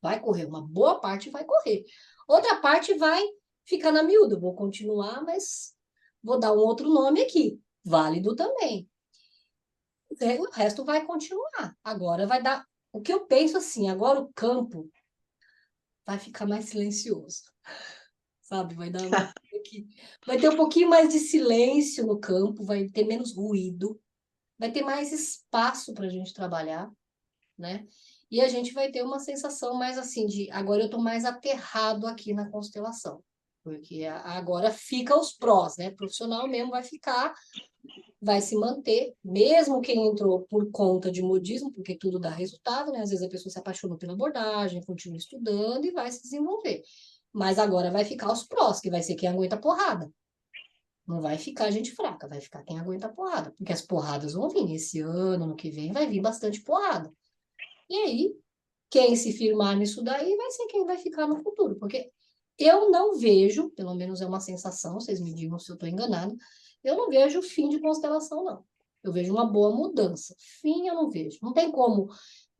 Vai correr, uma boa parte vai correr. Outra parte vai ficar na miúda. Vou continuar, mas vou dar um outro nome aqui. Válido também. O resto vai continuar. Agora vai dar. O que eu penso assim, agora o campo vai ficar mais silencioso. Sabe? Vai ter um pouquinho mais de silêncio no campo, vai ter menos ruído, vai ter mais espaço para a gente trabalhar, né? E a gente vai ter uma sensação mais assim de agora eu estou mais aterrado aqui na constelação, porque agora fica os prós, né? Profissional mesmo vai ficar, vai se manter, mesmo quem entrou por conta de modismo, porque tudo dá resultado, né? Às vezes a pessoa se apaixonou pela abordagem, continua estudando e vai se desenvolver. Mas agora vai ficar os prós, que vai ser quem aguenta a porrada. Não vai ficar gente fraca, vai ficar quem aguenta a porrada. Porque as porradas vão vir. Esse ano, no que vem, vai vir bastante porrada. E aí, quem se firmar nisso daí vai ser quem vai ficar no futuro. Porque eu não vejo, pelo menos é uma sensação, vocês me digam se eu estou enganado, eu não vejo o fim de constelação, não. Eu vejo uma boa mudança. Fim eu não vejo. Não tem como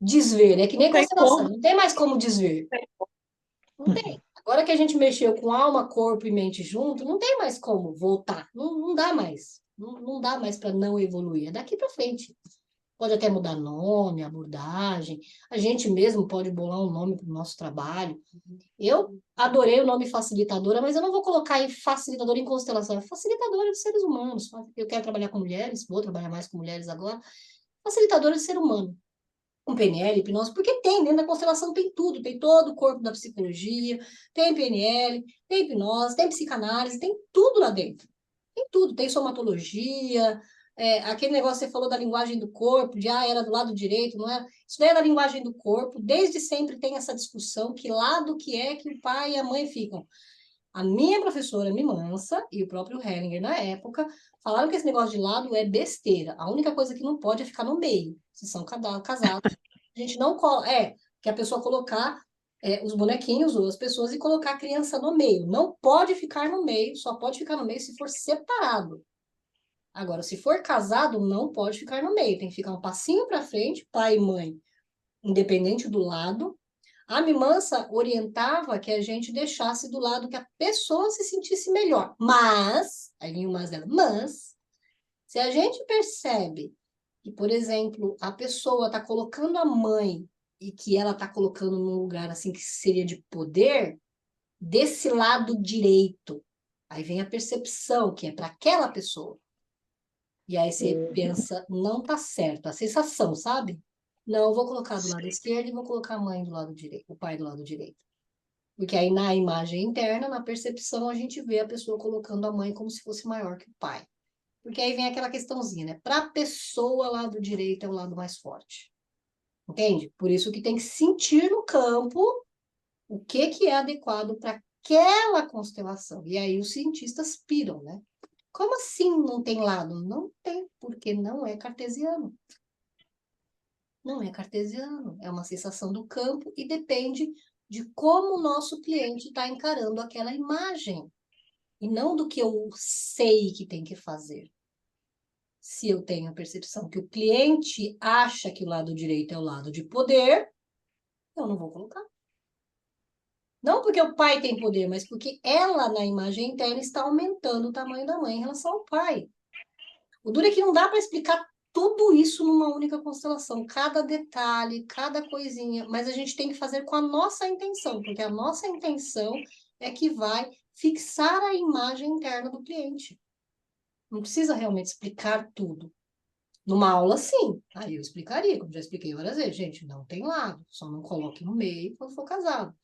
desver. É que nem constelação. Não tem mais como desver. Não tem. Agora que a gente mexeu com alma, corpo e mente junto, não tem mais como voltar. Não dá mais. Não dá mais para não evoluir. É daqui para frente. Pode até mudar nome, abordagem. A gente mesmo pode bolar um nome para o nosso trabalho. Eu adorei o nome facilitadora, mas eu não vou colocar em facilitadora em constelação. É facilitadora de seres humanos. Eu quero trabalhar com mulheres, vou trabalhar mais com mulheres agora. Facilitadora de ser humano. Com PNL, hipnose, porque tem, dentro da constelação tem tudo, tem todo o corpo da psicologia, tem PNL, tem hipnose, tem psicanálise, tem tudo lá dentro. Tem tudo, tem somatologia, aquele negócio que você falou da linguagem do corpo, de era do lado direito, não era? Isso daí é da linguagem do corpo, desde sempre tem essa discussão, que lado que é que o pai e a mãe ficam. A minha professora Mimansa e o próprio Hellinger, na época, falaram que esse negócio de lado é besteira. A única coisa que não pode é ficar no meio, se são casados. A gente não... que a pessoa colocar os bonequinhos ou as pessoas e colocar a criança no meio. Não pode ficar no meio, só pode ficar no meio se for separado. Agora, se for casado, não pode ficar no meio. Tem que ficar um passinho para frente, pai e mãe, independente do lado. A Mimansa orientava que a gente deixasse do lado que a pessoa se sentisse melhor. Mas, aí vem o mas dela, mas, se a gente percebe que, por exemplo, a pessoa está colocando a mãe e que ela está colocando num lugar assim que seria de poder, desse lado direito, aí vem a percepção que é para aquela pessoa. E aí você pensa, não tá certo, a sensação, sabe? Não, eu vou colocar do lado esquerdo e vou colocar a mãe do lado direito, o pai do lado direito. Porque aí na imagem interna, na percepção, a gente vê a pessoa colocando a mãe como se fosse maior que o pai. Porque aí vem aquela questãozinha, né? Para a pessoa, o lado direito é o lado mais forte. Entende? Por isso que tem que sentir no campo o que é adequado para aquela constelação. E aí os cientistas piram, né? Como assim não tem lado? Não tem, porque não é cartesiano. Não é cartesiano, é uma sensação do campo e depende de como o nosso cliente está encarando aquela imagem. E não do que eu sei que tem que fazer. Se eu tenho a percepção que o cliente acha que o lado direito é o lado de poder, eu não vou colocar. Não porque o pai tem poder, mas porque ela, na imagem interna, está aumentando o tamanho da mãe em relação ao pai. O duro é que não dá para explicar tudo isso numa única constelação, cada detalhe, cada coisinha, mas a gente tem que fazer com a nossa intenção, porque a nossa intenção é que vai fixar a imagem interna do cliente. Não precisa realmente explicar tudo. Numa aula, sim. Aí eu explicaria, como já expliquei várias vezes. Gente, não tem lado, só não coloque no meio quando for casado.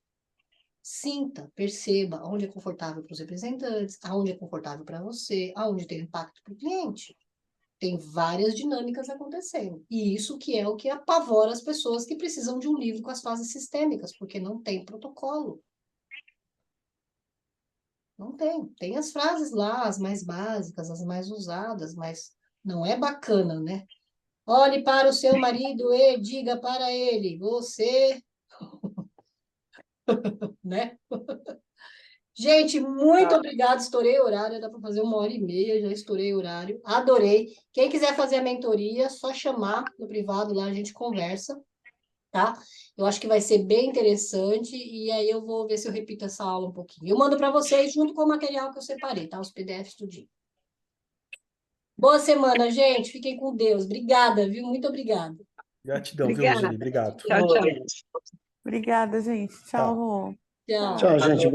Sinta, perceba onde é confortável para os representantes, aonde é confortável para você, aonde tem impacto para o cliente. Tem várias dinâmicas acontecendo. E isso que é o que apavora as pessoas que precisam de um livro com as fases sistêmicas, porque não tem protocolo. Não tem. Tem as frases lá, as mais básicas, as mais usadas, mas não é bacana, né? Olhe para o seu marido e diga para ele, você... né? Gente, muito obrigada. Estourei o horário, dá para fazer 1h30, já estourei o horário. Adorei. Quem quiser fazer a mentoria, só chamar no privado lá, a gente conversa, tá? Eu acho que vai ser bem interessante e aí eu vou ver se eu repito essa aula um pouquinho. Eu mando para vocês junto com o material que eu separei, tá? Os PDFs tudinho. Boa semana, gente. Fiquem com Deus. Obrigada, viu? Muito obrigada. Gratidão, viu, Roseli? Obrigado. Tchau, tchau. Obrigada, gente. Tchau, Rô. Tchau. Tchau, gente.